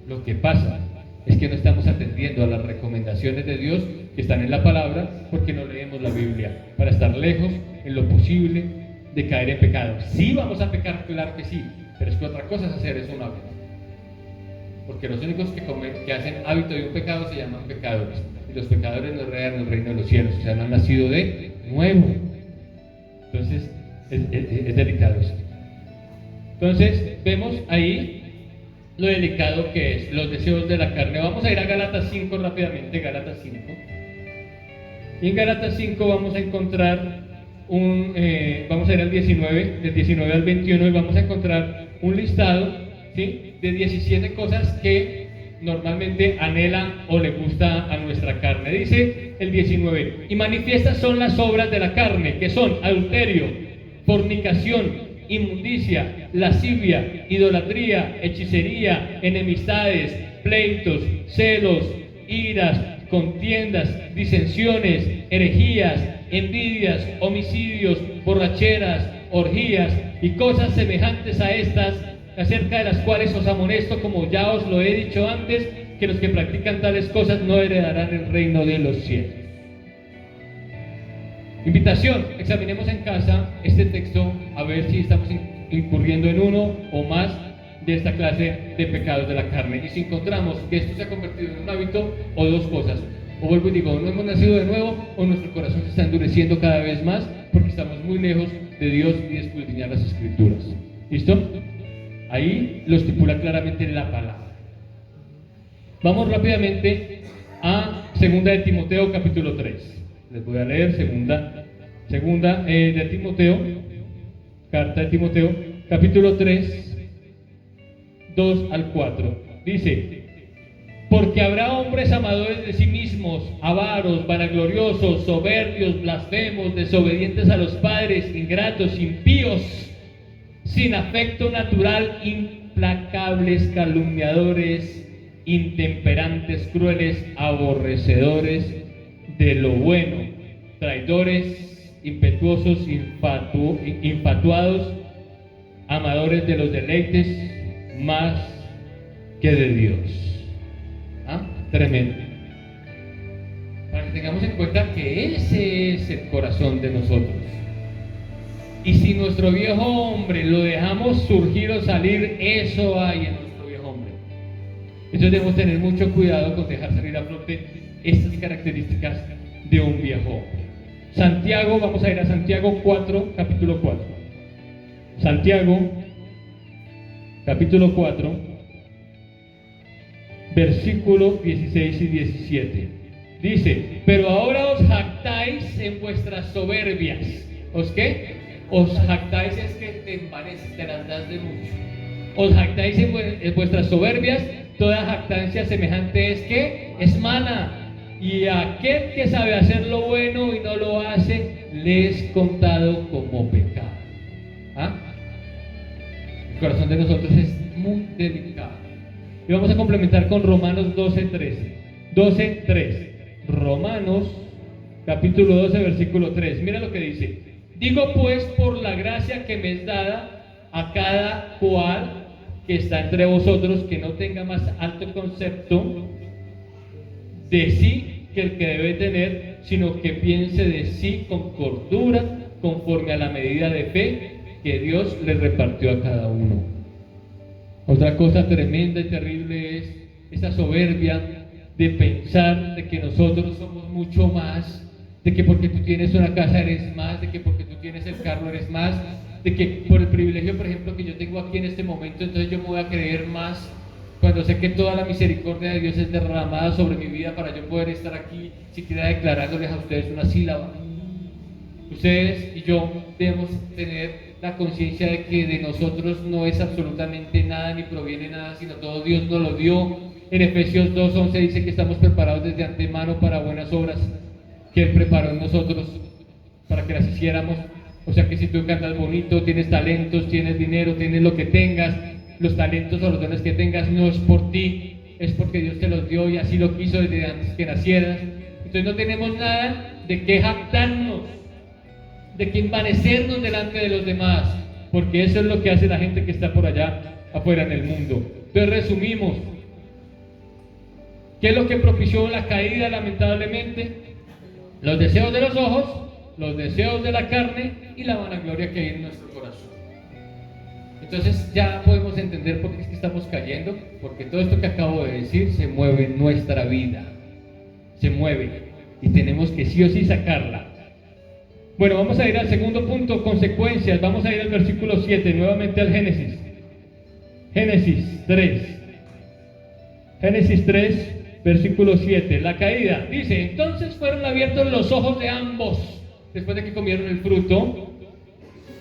Lo que pasa es que no estamos atendiendo a las recomendaciones de Dios que están en la palabra, porque no leemos la Biblia, para estar lejos en lo posible de caer en pecado. Sí vamos a pecar, claro que sí, pero es que otra cosa es hacer eso un hábito, porque los únicos que hacen hábito de un pecado se llaman pecadores, y los pecadores no heredan el reino de los cielos, o sea, no han nacido de nuevo. Entonces es delicado eso. Entonces vemos ahí lo delicado que es, los deseos de la carne. Vamos a ir a Gálatas 5 rápidamente, Gálatas 5. Y en Gálatas 5 vamos a encontrar vamos a ir al 19, del 19 al 21, y vamos a encontrar un listado, ¿sí?, de 17 cosas que normalmente anhela o le gusta a nuestra carne. Dice el 19: y manifiestas son las obras de la carne, que son adulterio, fornicación, inmundicia, lascivia, idolatría, hechicería, enemistades, pleitos, celos, iras, contiendas, disensiones, herejías, envidias, homicidios, borracheras, orgías y cosas semejantes a estas, acerca de las cuales os amonesto, como ya os lo he dicho antes, que los que practican tales cosas no heredarán el reino de los cielos. Invitación: examinemos en casa este texto a ver si estamos incurriendo en uno o más de esta clase de pecados de la carne, y si encontramos que esto se ha convertido en un hábito, o dos cosas: o vuelvo y digo, no hemos nacido de nuevo, o nuestro corazón se está endureciendo cada vez más porque estamos muy lejos de Dios y de escudriñar las Escrituras. ¿Listo? Ahí lo estipula claramente la palabra. Vamos rápidamente a 2 de Timoteo capítulo 3. Les voy a leer segunda de Timoteo, carta de Timoteo, capítulo 3, 2 al 4. Dice: porque habrá hombres amadores de sí mismos, avaros, vanagloriosos, soberbios, blasfemos, desobedientes a los padres, ingratos, impíos, sin afecto natural, implacables, calumniadores, intemperantes, crueles, aborrecedores de lo bueno, traidores, impetuosos, infatuados, amadores de los deleites más que de Dios. Tremendo. Para que tengamos en cuenta que ese es el corazón de nosotros. Y si nuestro viejo hombre lo dejamos surgir o salir, eso hay en nuestro viejo hombre. Entonces debemos tener mucho cuidado con dejar salir a flote estas características de un viejo hombre. Santiago, vamos a ir a Santiago 4, capítulo 4. Santiago, capítulo 4, versículo 16 y 17. Dice: pero ahora os jactáis en vuestras soberbias. ¿Os qué? Os jactáis es que te envaneces, te las das de mucho. Os jactáis en vuestras soberbias. Toda jactancia semejante es que es mala. Y aquel que sabe hacer lo bueno y no lo hace, le es contado como pecado. ¿Ah? El corazón de nosotros es muy delicado. Y vamos a complementar con Romanos 12:13. 12:3. Romanos capítulo 12, versículo 3. Mira lo que dice: digo pues, por la gracia que me es dada, a cada cual que está entre vosotros, que no tenga más alto concepto de sí que el que debe tener, sino que piense de sí con cordura, conforme a la medida de fe que Dios le repartió a cada uno. Otra cosa tremenda y terrible es esa soberbia de pensar de que nosotros somos mucho más, de que porque tú tienes una casa eres más, de que porque tú tienes el carro eres más, de que por el privilegio, por ejemplo, que yo tengo aquí en este momento, entonces yo me voy a creer más, cuando sé que toda la misericordia de Dios es derramada sobre mi vida para yo poder estar aquí, siquiera declarándoles a ustedes una sílaba. Ustedes y yo debemos tener la conciencia de que de nosotros no es absolutamente nada ni proviene nada, sino todo Dios nos lo dio. En Efesios 2:11 dice que estamos preparados desde antemano para buenas obras que Él preparó en nosotros para que las hiciéramos. O sea que si tú cantas bonito, tienes talentos, tienes dinero, tienes lo que tengas, los talentos o los dones que tengas no es por ti, es porque Dios te los dio y así lo quiso desde antes que nacieras. Entonces no tenemos nada de qué jactarnos, de que envanecernos delante de los demás, porque eso es lo que hace la gente que está por allá afuera en el mundo. Entonces resumimos: ¿qué es lo que propició la caída? Lamentablemente, los deseos de los ojos, los deseos de la carne y la vanagloria que hay en nuestro corazón. Entonces ya podemos entender por qué es que estamos cayendo, porque todo esto que acabo de decir se mueve en nuestra vida, se mueve y tenemos que sí o sí sacarla. Bueno, vamos a ir al segundo punto, consecuencias. Vamos a ir al versículo 7, nuevamente al Génesis. Génesis 3. Génesis 3, versículo 7. La caída. Dice: entonces fueron abiertos los ojos de ambos, después de que comieron el fruto,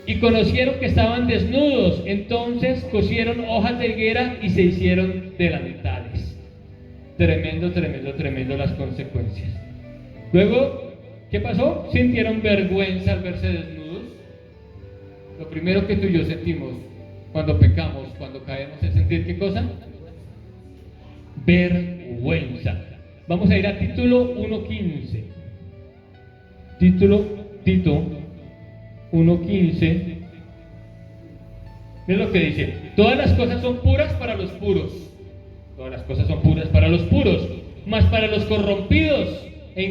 y conocieron que estaban desnudos. Entonces cosieron hojas de higuera y se hicieron delantales. Tremendo, tremendo, tremendo las consecuencias. Luego, ¿qué pasó? Sintieron vergüenza al verse desnudos. Lo primero que tú y yo sentimos cuando pecamos, cuando caemos, es sentir ¿qué cosa? Vergüenza. Vamos a ir a Título 1:15. Tito 1:15. Miren lo que dice: todas las cosas son puras para los puros. Todas las cosas son puras para los puros, mas para los corrompidos e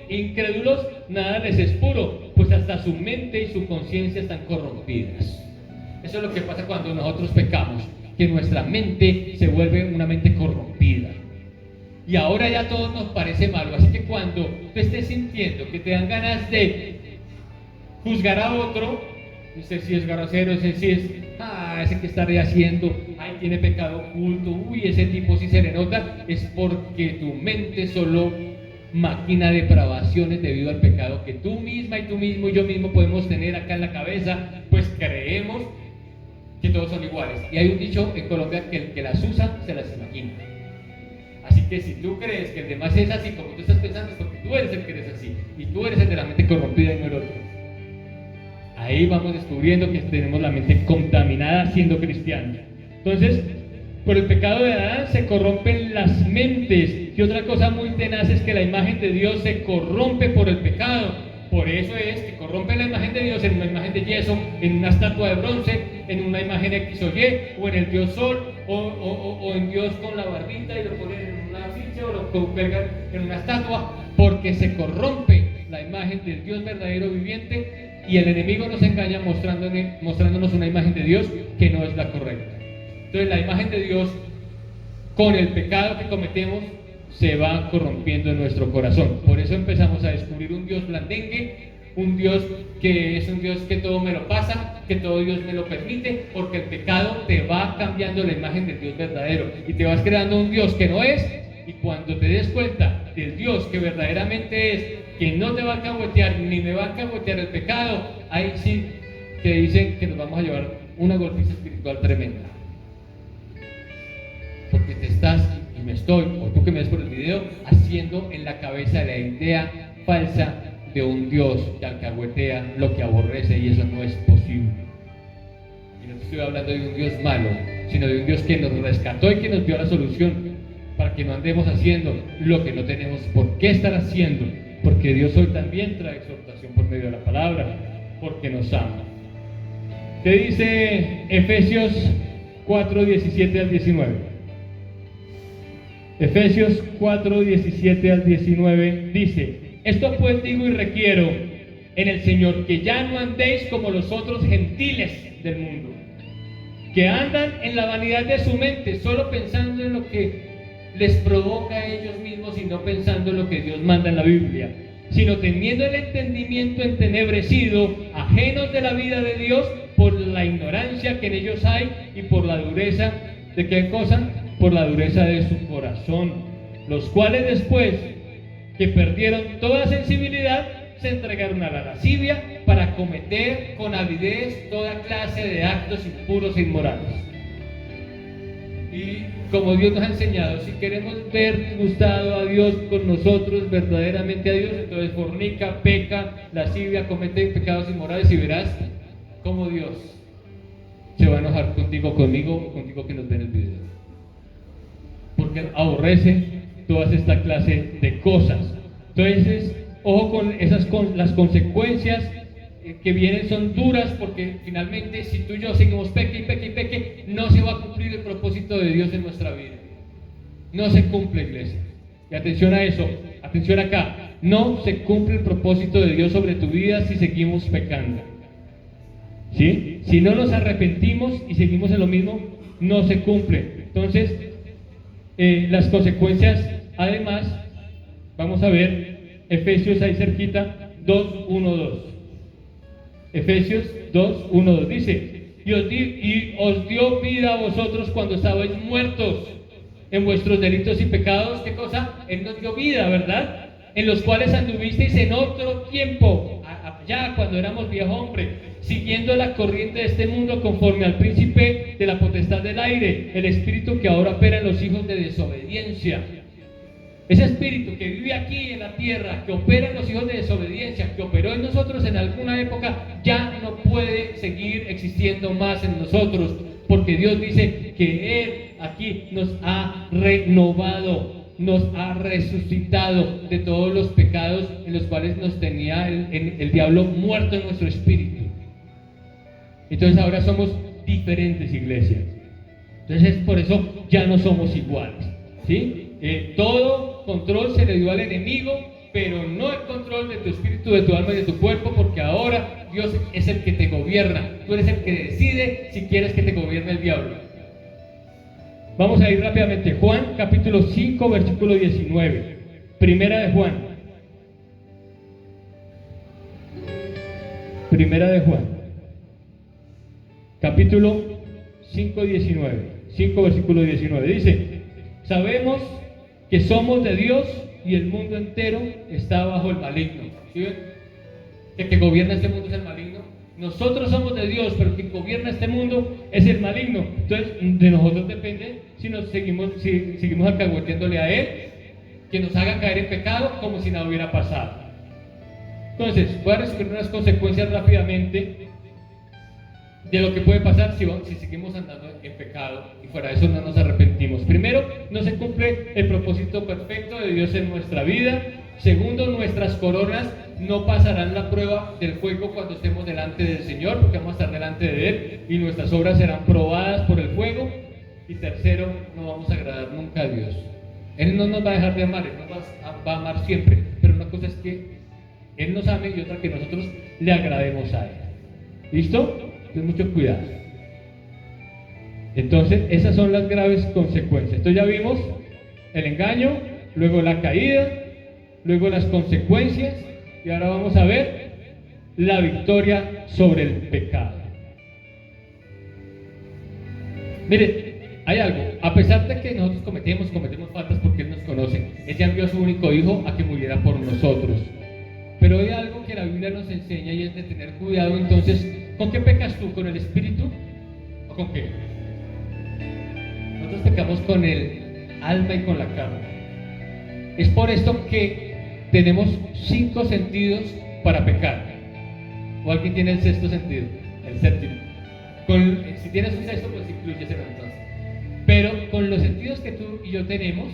incrédulos nada les es puro, pues hasta su mente y su conciencia están corrompidas. Eso es lo que pasa cuando nosotros pecamos, que nuestra mente se vuelve una mente corrompida. Y ahora ya todo nos parece malo, así que cuando tú estés sintiendo que te dan ganas de juzgar a otro, ese sí es grosero, ese sí es, ese que está rehaciendo, tiene pecado oculto, ese tipo sí se le nota, es porque tu mente solo maquina depravaciones debido al pecado que tú misma y tú mismo y yo mismo podemos tener acá en la cabeza, pues creemos que todos son iguales. Y hay un dicho en Colombia que el que las usa se las imagina. Así que si tú crees que el demás es así como tú estás pensando, es porque tú eres el que eres así y tú eres el de la mente corrompida y no el otro. Ahí vamos descubriendo que tenemos la mente contaminada siendo cristianos. Entonces, por el pecado de Adán se corrompen las mentes. Y otra cosa muy tenaz es que la imagen de Dios se corrompe por el pecado. Por eso es que corrompen la imagen de Dios en una imagen de yeso, en una estatua de bronce, en una imagen X o Y, o en el Dios Sol, o en Dios con la barbita y lo ponen en una ficha o lo pegan en una estatua, porque se corrompe la imagen del Dios verdadero viviente y el enemigo nos engaña mostrándonos una imagen de Dios que no es la correcta. Entonces la imagen de Dios, con el pecado que cometemos, se va corrompiendo en nuestro corazón. Por eso empezamos a descubrir un Dios blandengue, un Dios que es un Dios que todo me lo pasa, que todo Dios me lo permite, porque el pecado te va cambiando la imagen del Dios verdadero y te vas creando un Dios que no es. Y cuando te des cuenta del Dios que verdaderamente es, que no te va a alcahuetear ni me va a alcahuetear el pecado, ahí sí que dicen que nos vamos a llevar una golpiza espiritual tremenda. Porque te estás, y me estoy, o tú que me ves por el video, haciendo en la cabeza la idea falsa de un Dios que alcahuetea lo que aborrece, y eso no es posible. Y no te estoy hablando de un Dios malo, sino de un Dios que nos rescató y que nos dio la solución para que no andemos haciendo lo que no tenemos por qué estar haciendo, porque Dios hoy también trae exhortación por medio de la palabra, porque nos ama. ¿Qué dice Efesios 4, 17 al 19? Efesios 4, 17 al 19 dice: esto pues digo y requiero en el Señor, que ya no andéis como los otros gentiles del mundo, que andan en la vanidad de su mente, solo pensando en lo que les provoca a ellos mismos y no pensando en lo que Dios manda en la Biblia, sino teniendo el entendimiento entenebrecido, ajenos de la vida de Dios por la ignorancia que en ellos hay y por la dureza de qué cosa, por la dureza de su corazón, los cuales después que perdieron toda sensibilidad se entregaron a la lascivia para cometer con avidez toda clase de actos impuros e inmorales. Y como Dios nos ha enseñado, si queremos ver gustado a Dios con nosotros, verdaderamente a Dios, entonces fornica, peca, lascivia, comete pecados inmorales, y verás cómo Dios se va a enojar contigo, conmigo, contigo que nos ve en el video. Porque aborrece toda esta clase de cosas. Entonces, ojo con esas, con las consecuencias que vienen son duras, porque finalmente si tú y yo seguimos peque y peque y peque, no se va a cumplir el propósito de Dios en nuestra vida. No se cumple, iglesia. Y atención a eso, atención acá, no se cumple el propósito de Dios sobre tu vida si seguimos pecando. ¿Sí? Si no nos arrepentimos y seguimos en lo mismo, no se cumple. Entonces, las consecuencias, además, vamos a ver Efesios ahí cerquita, 2, 1, 2. Efesios 2, 1, 2 dice: y os dio vida a vosotros cuando estabais muertos en vuestros delitos y pecados. ¿Qué cosa? Él nos dio vida, ¿verdad? En los cuales anduvisteis en otro tiempo, allá cuando éramos viejo hombre, siguiendo la corriente de este mundo, conforme al príncipe de la potestad del aire, el espíritu que ahora opera en los hijos de desobediencia. Ese espíritu que vive aquí en la tierra, que opera en los hijos de desobediencia, que operó en nosotros en alguna época, ya no puede seguir existiendo más en nosotros, porque Dios dice que Él aquí nos ha renovado, nos ha resucitado de todos los pecados en los cuales nos tenía el diablo muerto en nuestro espíritu. Entonces ahora somos diferentes, iglesia. Entonces por eso ya no somos iguales, ¿sí? Todo control se le dio al enemigo, pero no el control de tu espíritu, de tu alma y de tu cuerpo, porque ahora Dios es el que te gobierna. Tú eres el que decide si quieres que te gobierne el diablo. Vamos a ir rápidamente. Juan capítulo 5 versículo 19. Primera de Juan. Primera de Juan. Capítulo 5, 19. 5 versículo 19. Dice: sabemos que somos de Dios y el mundo entero está bajo el maligno. ¿Sí ven? El que gobierna este mundo es el maligno. Nosotros somos de Dios, pero quien gobierna este mundo es el maligno. Entonces, de nosotros depende si seguimos alcahueteándole a Él, que nos haga caer en pecado como si nada hubiera pasado. Entonces, voy a resumir unas consecuencias rápidamente de lo que puede pasar si seguimos andando en pecado y fuera de eso no nos arrepentimos. Primero, no se cumple el propósito perfecto de Dios en nuestra vida. Segundo, nuestras coronas no pasarán la prueba del fuego cuando estemos delante del Señor, porque vamos a estar delante de Él y nuestras obras serán probadas por el fuego. Y tercero, no vamos a agradar nunca a Dios. Él no nos va a dejar de amar, Él nos va a amar siempre, pero una cosa es que Él nos ame y otra que nosotros le agrademos a Él. ¿Listo? Ten mucho cuidado. Entonces, esas son las graves consecuencias. Entonces ya vimos el engaño, luego la caída, luego las consecuencias, y ahora vamos a ver la victoria sobre el pecado. Mire, hay algo, a pesar de que nosotros cometemos faltas porque Él nos conoce, Él ya envió a su único Hijo a que muriera por nosotros. Pero hay algo que la Biblia nos enseña y es de tener cuidado. Entonces, ¿con qué pecas tú? ¿Con el espíritu o con qué? Nosotros pecamos con el alma y con la carne. Es por esto que tenemos 5 sentidos para pecar. ¿O alguien tiene el sexto sentido? El séptimo. Si tienes un sexto, pues inclúyeselo entonces. Pero con los sentidos que tú y yo tenemos,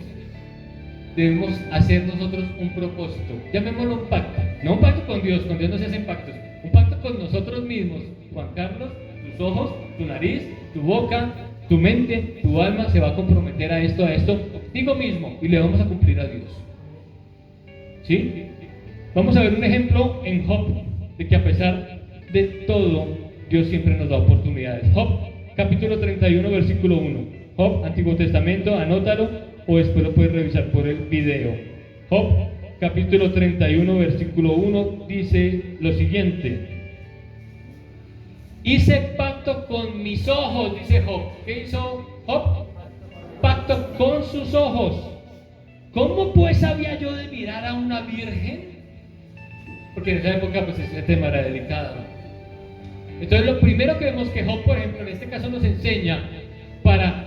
debemos hacer nosotros un propósito. Llamémoslo un pacto. No un pacto con Dios no se hacen pactos. Un pacto con nosotros mismos. Juan Carlos, tus ojos, tu nariz, tu boca, tu mente, tu alma se va a comprometer a esto, contigo mismo, y le vamos a cumplir a Dios. ¿Sí? Vamos a ver un ejemplo en Job, de que a pesar de todo, Dios siempre nos da oportunidades. Job, capítulo 31, versículo 1. Job, Antiguo Testamento, anótalo, o después lo puedes revisar por el video. Job, capítulo 31, versículo 1, dice lo siguiente: hice pacto con mis ojos, dice Job. ¿Qué hizo Job? Pacto con sus ojos. ¿Cómo pues había yo de mirar a una virgen? Porque en esa época pues ese tema era delicado. Entonces lo primero que vemos que Job, por ejemplo, en este caso nos enseña para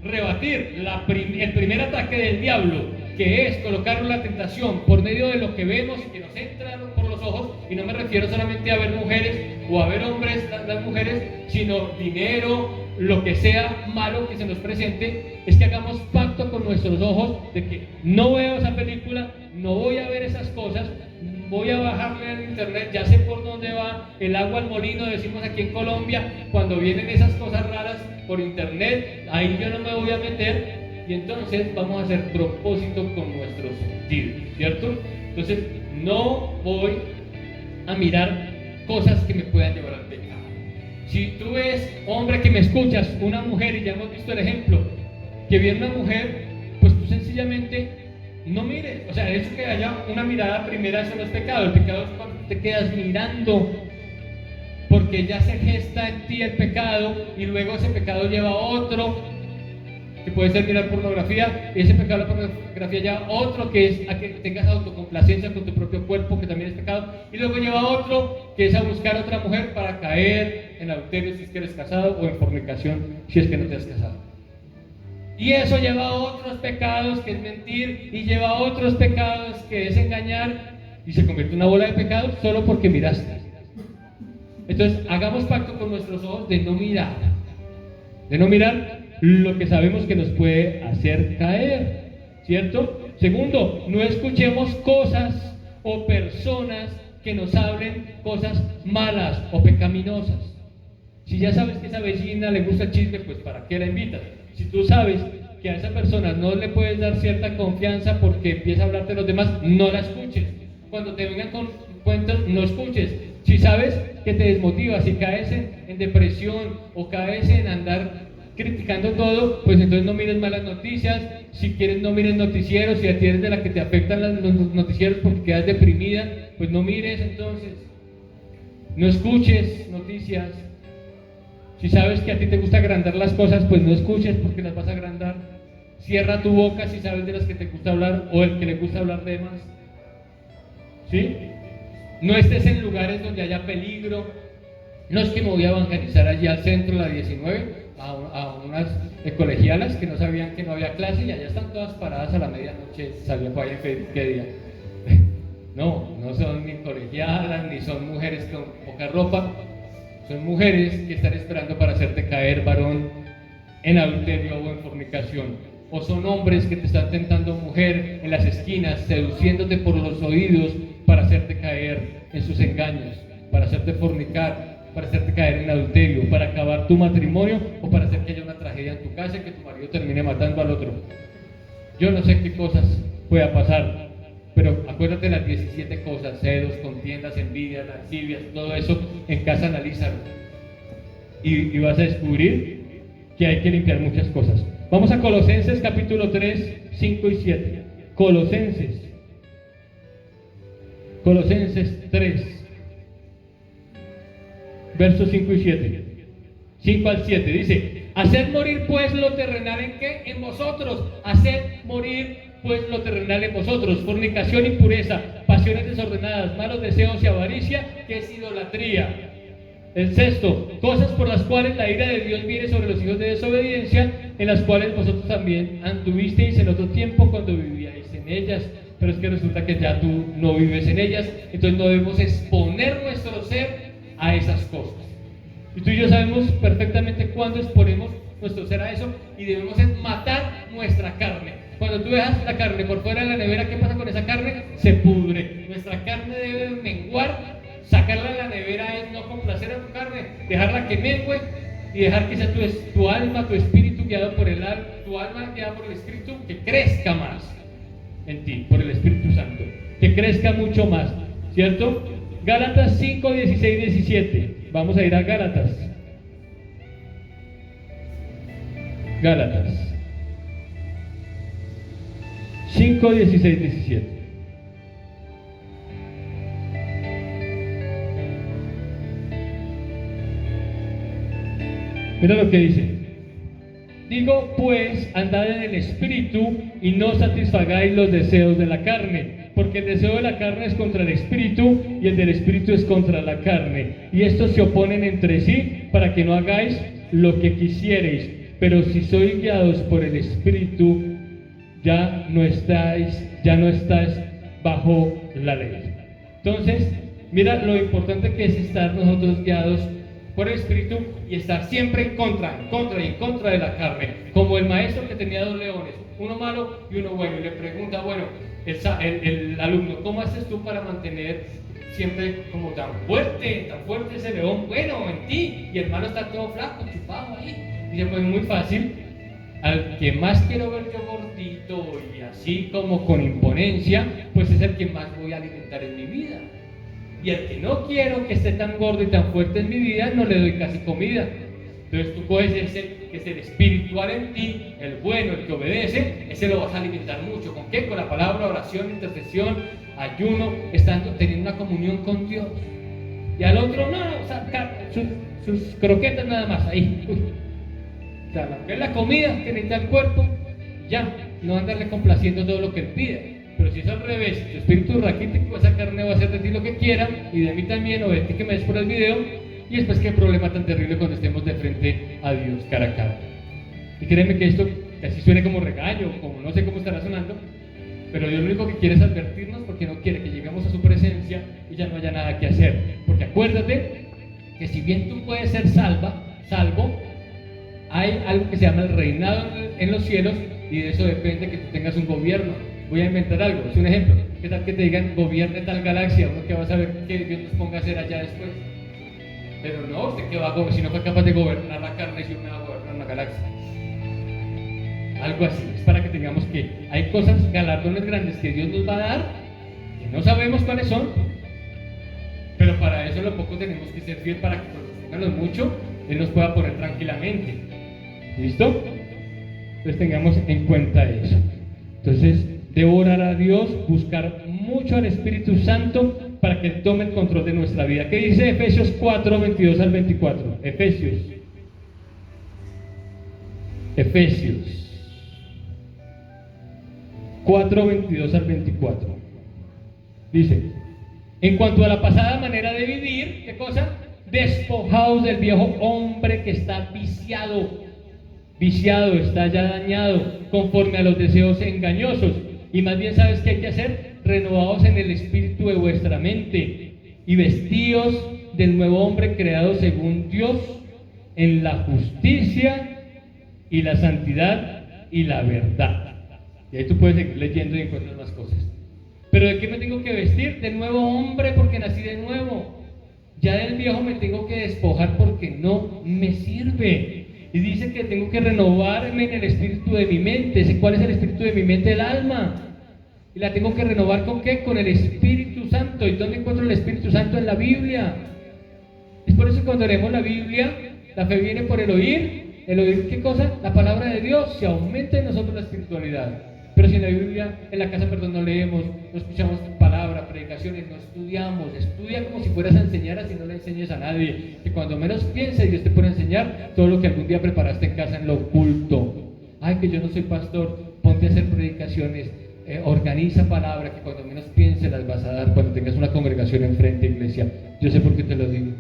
rebatir el primer ataque del diablo, que es colocarnos la tentación por medio de lo que vemos y que nos entra por los ojos, y no me refiero solamente a ver mujeres o a ver hombres, las mujeres, sino dinero, lo que sea malo que se nos presente, es que hagamos pacto con nuestros ojos de que no veo esa película, no voy a ver esas cosas, voy a bajarle al internet, ya sé por dónde va el agua al molino, decimos aquí en Colombia, cuando vienen esas cosas raras por internet, ahí yo no me voy a meter, y entonces vamos a hacer propósito con nuestros sentidos, ¿cierto? Entonces no voy a mirar cosas que me puedan llevar al pecado. Si tú ves, hombre que me escuchas, una mujer, y ya hemos visto el ejemplo, que viene una mujer, pues tú sencillamente no mires. O sea, eso que haya una mirada primera, eso no es pecado. El pecado es cuando te quedas mirando, porque ya se gesta en ti el pecado, y luego ese pecado lleva a otro, que puede ser mirar pornografía, y ese pecado de la pornografía lleva a otro, que es a que tengas autocomplacencia con tu propio cuerpo, que también es pecado, y luego lleva a otro, que es a buscar a otra mujer para caer en adulterio si es que eres casado, o en fornicación si es que no te has casado. Y eso lleva a otros pecados, que es mentir, y lleva a otros pecados, que es engañar, y se convierte en una bola de pecados solo porque miraste. Entonces, hagamos pacto con nuestros ojos de no mirar lo que sabemos que nos puede hacer caer, ¿cierto? Segundo, no escuchemos cosas o personas que nos hablen cosas malas o pecaminosas. Si ya sabes que esa vecina le gusta el chisme, pues ¿para qué la invitas? Si tú sabes que a esa persona no le puedes dar cierta confianza porque empieza a hablarte de los demás, no la escuches. Cuando te vengan con cuentos, no escuches. Si sabes que te desmotiva, si caes en depresión o caes en andar criticando todo, pues entonces no mires malas noticias. Si quieres, no mires noticieros. Si eres de la que te afectan los noticieros porque quedas deprimida, pues no mires entonces. No escuches noticias. Si sabes que a ti te gusta agrandar las cosas, pues no escuches porque las vas a agrandar. Cierra tu boca si sabes de las que te gusta hablar o el que le gusta hablar de más. ¿Sí? No estés en lugares donde haya peligro. No es que me voy a evangelizar allí al centro, la 19, a unas colegialas que no sabían que no había clase y allá están todas paradas a la medianoche, sabía qué día. No son ni colegialas, ni son mujeres con poca ropa. Son mujeres que están esperando para hacerte caer, varón, en adulterio o en fornicación. O son hombres que te están tentando, mujer, en las esquinas, seduciéndote por los oídos para hacerte caer en sus engaños, para hacerte fornicar, para hacerte caer en adulterio, para acabar tu matrimonio o para hacer que haya una tragedia en tu casa y que tu marido termine matando al otro. Yo no sé qué cosas pueda pasar, pero acuérdate las 17 cosas: celos, contiendas, envidias, lascivias, todo eso en casa analízalo y vas a descubrir que hay que limpiar muchas cosas. Vamos a Colosenses capítulo 3, 5 y 7. Colosenses 3, versos 5 y 7. 5 al 7 dice: haced morir pues lo terrenal ¿en qué? En vosotros. Haced morir pues lo terrenal en vosotros: fornicación, impureza, pasiones desordenadas, malos deseos y avaricia, que es idolatría. El sexto, cosas por las cuales la ira de Dios viene sobre los hijos de desobediencia, en las cuales vosotros también anduvisteis en otro tiempo cuando vivíais en ellas. Pero es que resulta que ya tú no vives en ellas, entonces no debemos exponer nuestro ser a esas cosas. Y tú y yo sabemos perfectamente cuándo exponemos nuestro ser a eso, y debemos matar nuestra carne. Cuando tú dejas la carne por fuera de la nevera, ¿qué pasa con esa carne? Se pudre. Nuestra carne debe menguar. Sacarla de la nevera es no complacer a tu carne, dejarla que mengue y dejar que sea tu alma, tu espíritu guiado por tu alma guiada por el Espíritu, que crezca más en ti, por el Espíritu Santo, que crezca mucho más, ¿cierto? Gálatas 5, 16, 17. Vamos a ir a Gálatas 5, 16, 17. Mira lo que dice: digo pues, andad en el Espíritu y no satisfagáis los deseos de la carne, porque el deseo de la carne es contra el Espíritu y el del Espíritu es contra la carne, y estos se oponen entre sí para que no hagáis lo que quisiereis. Pero si sois guiados por el Espíritu, ya no estáis bajo la ley. Entonces, mira lo importante que es estar nosotros guiados por el Espíritu y estar siempre en contra de la carne, como el maestro que tenía 2 leones, uno malo y uno bueno, y le pregunta, bueno, el alumno, ¿cómo haces tú para mantener siempre como tan fuerte ese león bueno en ti? Y el malo está todo flaco, chupado ahí. Y dice, pues muy fácil, al que más quiero ver yo gordito y así como con imponencia, pues es el que más voy a alimentar en mi vida. Y al que no quiero que esté tan gordo y tan fuerte en mi vida, no le doy casi comida. Entonces tú coges ese que es el espiritual en ti, el bueno, el que obedece, ese lo vas a alimentar mucho. ¿Con qué? Con la palabra, oración, intercesión, ayuno, teniendo una comunión con Dios. Y al otro, no, o sea, sus croquetas nada más, ahí. O sea, es la comida que necesita el cuerpo, ya, no andarle complaciendo todo lo que él pide. Pero si es al revés, tu espíritu raquítico, esa carne va a hacer de ti lo que quiera, y de mí también, o de ti que me des por el video, y después qué problema tan terrible cuando estemos de frente a Dios cara a cara. Y créeme que esto, que así suene como regaño, como no sé cómo estará sonando, pero Dios lo único que quiere es advertirnos, porque no quiere que lleguemos a su presencia y ya no haya nada que hacer. Porque acuérdate que si bien tú puedes ser salvo, hay algo que se llama el reinado en los cielos, y de eso depende que tú tengas un gobierno. Voy a inventar algo, es un ejemplo. ¿Qué tal que te digan gobierne tal galaxia? Uno que va a saber qué Dios nos ponga a hacer allá después. Pero no, usted que va a gobernar, si no fue capaz de gobernar la carne, si uno va a gobernar una galaxia. Algo así, es para que tengamos que hay cosas, galardones grandes que Dios nos va a dar, que no sabemos cuáles son, pero para eso lo poco tenemos que ser fiel, para que cuando nos mucho, Él nos pueda poner tranquilamente. ¿Listo? Entonces tengamos en cuenta eso. Entonces, debo orar a Dios, buscar mucho al Espíritu Santo para que tome el control de nuestra vida. ¿Qué dice Efesios 4, 22 al 24? Efesios 4, 22 al 24. Dice: en cuanto a la pasada manera de vivir, ¿qué cosa? Despojaos del viejo hombre que está viciado, está ya dañado, conforme a los deseos engañosos. Y más bien, ¿sabes qué hay que hacer? Renovaos en el espíritu de vuestra mente y vestíos del nuevo hombre creado según Dios, en la justicia y la santidad y la verdad. Y ahí tú puedes seguir leyendo y encuentras más cosas. ¿Pero de qué me tengo que vestir? Del nuevo hombre, porque nací de nuevo. Ya del viejo me tengo que despojar porque no me sirve. Y dice que tengo que renovarme en el espíritu de mi mente. ¿Cuál es el espíritu de mi mente? El alma. Y la tengo que renovar ¿con qué? Con el Espíritu Santo. ¿Y dónde encuentro el Espíritu Santo? En la Biblia. Es por eso que cuando leemos la Biblia, la fe viene por el oír. ¿El oír qué cosa? La palabra de Dios. Se aumenta en nosotros la espiritualidad. Pero si en la Biblia, en la casa, perdón, no leemos, no escuchamos palabra, predicaciones, no estudiamos, estudia como si fueras a enseñar, así no le enseñes a nadie. Que cuando menos pienses, Dios te pone a enseñar todo lo que algún día preparaste en casa en lo oculto. Ay, que yo no soy pastor, ponte a hacer predicaciones, organiza palabra, que cuando menos pienses las vas a dar cuando tengas una congregación enfrente, iglesia. Yo sé por qué te lo digo.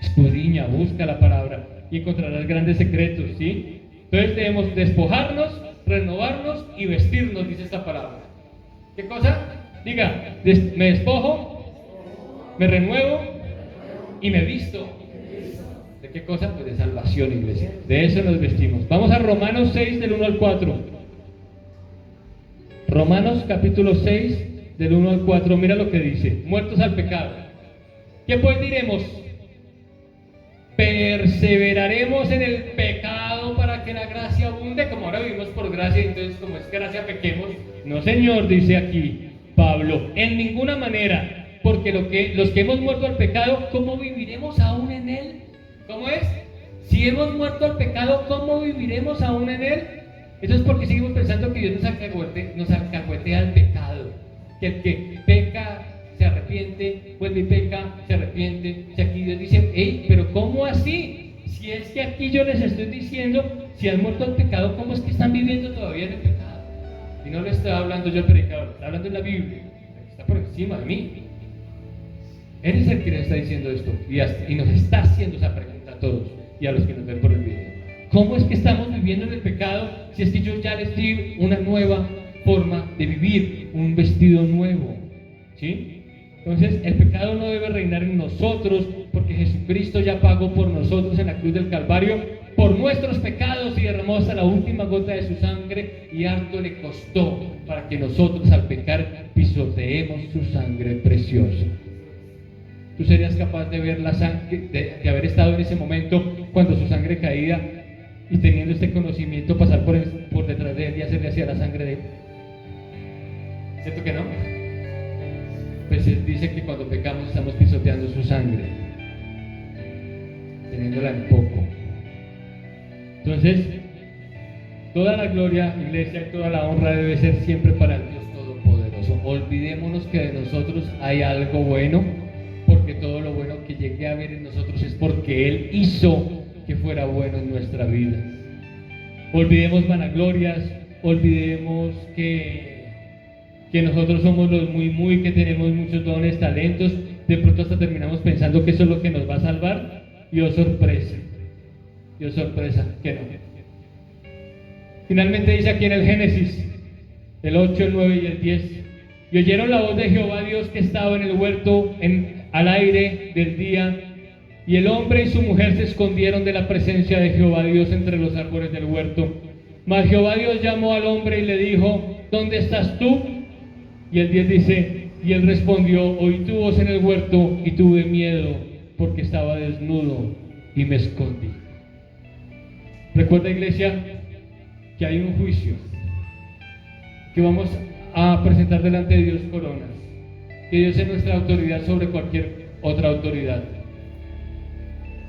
Escudriña, busca la palabra y encontrarás grandes secretos, ¿sí? Entonces debemos despojarnos, renovarnos y vestirnos, dice esta palabra. ¿Qué cosa? Diga, me despojo, me renuevo y me visto. ¿De qué cosa? Pues de salvación, iglesia. De eso nos vestimos. Vamos a Romanos 6, del 1 al 4. Romanos capítulo 6, del 1 al 4. Mira lo que dice. Muertos al pecado. ¿Qué pues diremos? ¿Perseveraremos en el pecado para que la gracia abunde? Como ahora vivimos por gracia, entonces como es gracia pequemos. No, Señor, dice aquí Pablo, en ninguna manera, porque los que hemos muerto al pecado, ¿cómo viviremos aún en él? ¿Cómo es? Si hemos muerto al pecado, ¿cómo viviremos aún en él? Eso es porque seguimos pensando que Dios nos alcahuetea al pecado, que el que peca se arrepiente, vuelve y peca, se arrepiente. Si aquí Dios dice, hey, pero ¿cómo así? Si es que aquí yo les estoy diciendo, si han muerto al pecado, ¿cómo es que están viviendo todavía en el pecado? Y no le estoy hablando yo al predicador, está hablando en la Biblia, está por encima de mí. Él es el que nos está diciendo esto y nos está haciendo esa pregunta a todos y a los que nos ven por el video. ¿Cómo es que estamos viviendo en el pecado si es que yo ya les di una nueva forma de vivir, un vestido nuevo? ¿Sí? Entonces el pecado no debe reinar en nosotros porque Jesucristo ya pagó por nosotros en la cruz del Calvario por nuestros pecados y derramó hasta la última gota de su sangre y harto le costó para que nosotros al pecar pisoteemos su sangre preciosa. ¿Tú serías capaz de ver la sangre, de haber estado en ese momento cuando su sangre caía y teniendo este conocimiento pasar por detrás de él y hacerle hacia la sangre de él? ¿Cierto que no? Pues él dice que cuando pecamos estamos pisoteando su sangre, teniéndola en poco. Entonces, toda la gloria, iglesia, y toda la honra debe ser siempre para el Dios Todopoderoso. Olvidémonos que de nosotros hay algo bueno, porque todo lo bueno que llegue a ver en nosotros es porque Él hizo que fuera bueno en nuestra vida. Olvidemos vanaglorias, olvidemos que nosotros somos los muy, que tenemos muchos dones, talentos. De pronto hasta terminamos pensando que eso es lo que nos va a salvar. Y oh sorpresa, que no. Finalmente dice aquí en el Génesis, el 8, el 9 y el 10: y oyeron la voz de Jehová Dios que estaba en el huerto al aire del día, y el hombre y su mujer se escondieron de la presencia de Jehová Dios entre los árboles del huerto. Mas Jehová Dios llamó al hombre y le dijo, ¿dónde estás tú? Y el 10 dice, y él respondió, oí tu voz en el huerto y tuve miedo porque estaba desnudo y me escondí. Recuerda, iglesia, que hay un juicio, que vamos a presentar delante de Dios coronas, que Dios es nuestra autoridad sobre cualquier otra autoridad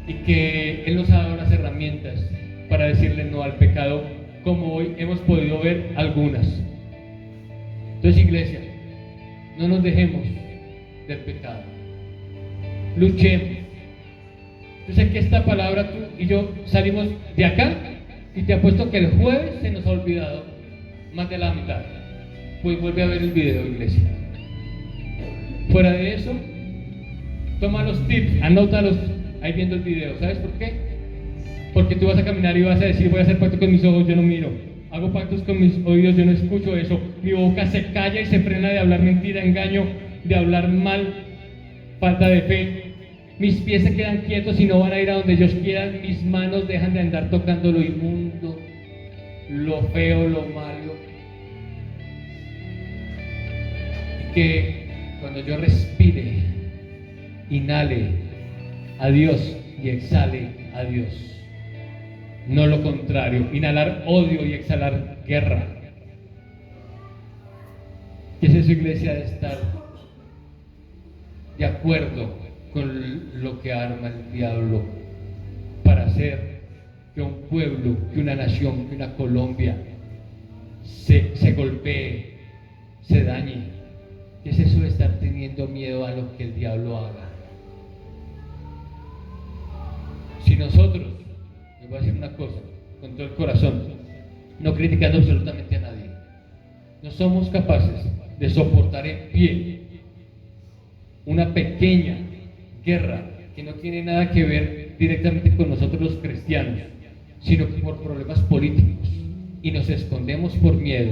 y que Él nos ha dado las herramientas para decirle no al pecado, como hoy hemos podido ver algunas. Entonces, iglesia, no nos dejemos del pecado, luchemos. Yo sé que esta palabra tú y yo salimos de acá y te apuesto que el jueves se nos ha olvidado más de la mitad. Pues vuelve a ver el video, iglesia. Fuera de eso, toma los tips, anótalos ahí viendo el video. ¿Sabes por qué? Porque tú vas a caminar y vas a decir, voy a hacer pacto con mis ojos, yo no miro. Hago pactos con mis oídos, yo no escucho eso. Mi boca se calla y se frena de hablar mentira, engaño, de hablar mal, falta de fe. Mis pies se quedan quietos y no van a ir a donde ellos quieran. Mis manos dejan de andar tocando lo inmundo, lo feo, lo malo. Y que cuando yo respire, inhale a Dios y exhale a Dios. No lo contrario, inhalar odio y exhalar guerra. ¿Qué es eso, iglesia? De estar de acuerdo con lo que arma el diablo para hacer que un pueblo, que una nación, que una Colombia se golpee, se dañe. ¿Qué es eso de estar teniendo miedo a lo que el diablo haga? Si nosotros, les voy a decir una cosa, con todo el corazón, no criticando absolutamente a nadie, no somos capaces de soportar en pie una pequeña guerra que no tiene nada que ver directamente con nosotros los cristianos, sino que por problemas políticos, y nos escondemos por miedo,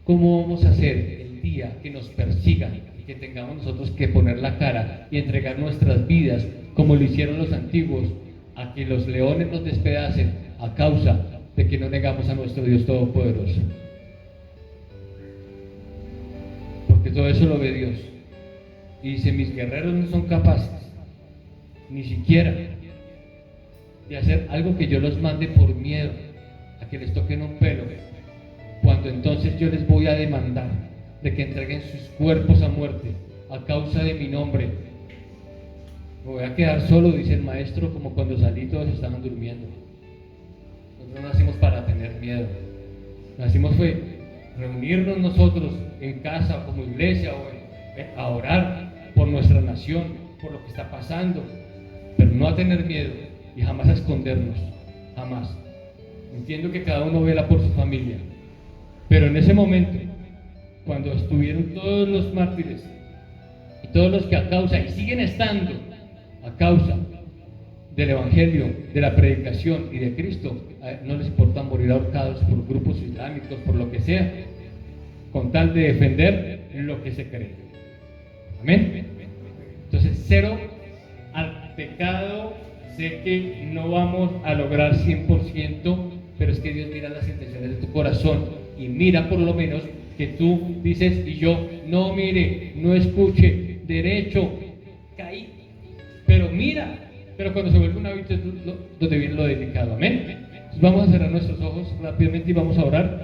¿cómo vamos a hacer el día que nos persigan y que tengamos nosotros que poner la cara y entregar nuestras vidas como lo hicieron los antiguos, a que los leones nos despedacen a causa de que no negamos a nuestro Dios Todopoderoso? Porque todo eso lo ve Dios y dice: mis guerreros no son capaces ni siquiera de hacer algo que yo los mande por miedo a que les toquen un pelo, cuando entonces yo les voy a demandar de que entreguen sus cuerpos a muerte a causa de mi nombre. Me voy a quedar solo, dice el maestro, como cuando salí todos estaban durmiendo. Nosotros no nacimos para tener miedo, nacimos fue reunirnos nosotros en casa como iglesia o a orar por nuestra nación, por lo que está pasando, pero no a tener miedo y jamás a escondernos, jamás. Entiendo que cada uno vela por su familia, pero en ese momento, cuando estuvieron todos los mártires y todos los que a causa, y siguen estando a causa del Evangelio, de la predicación y de Cristo, no les importa morir ahorcados por grupos islámicos, por lo que sea, con tal de defender lo que se cree. Amén. Entonces, cero al pecado. Sé que no vamos a lograr 100%, pero es que Dios mira las intenciones de tu corazón y mira por lo menos que tú dices y yo no mire, no escuche, derecho, caí, pero mira. Pero cuando se vuelve un hábito es donde viene lo delicado. Amén. Entonces vamos a cerrar nuestros ojos rápidamente y vamos a orar.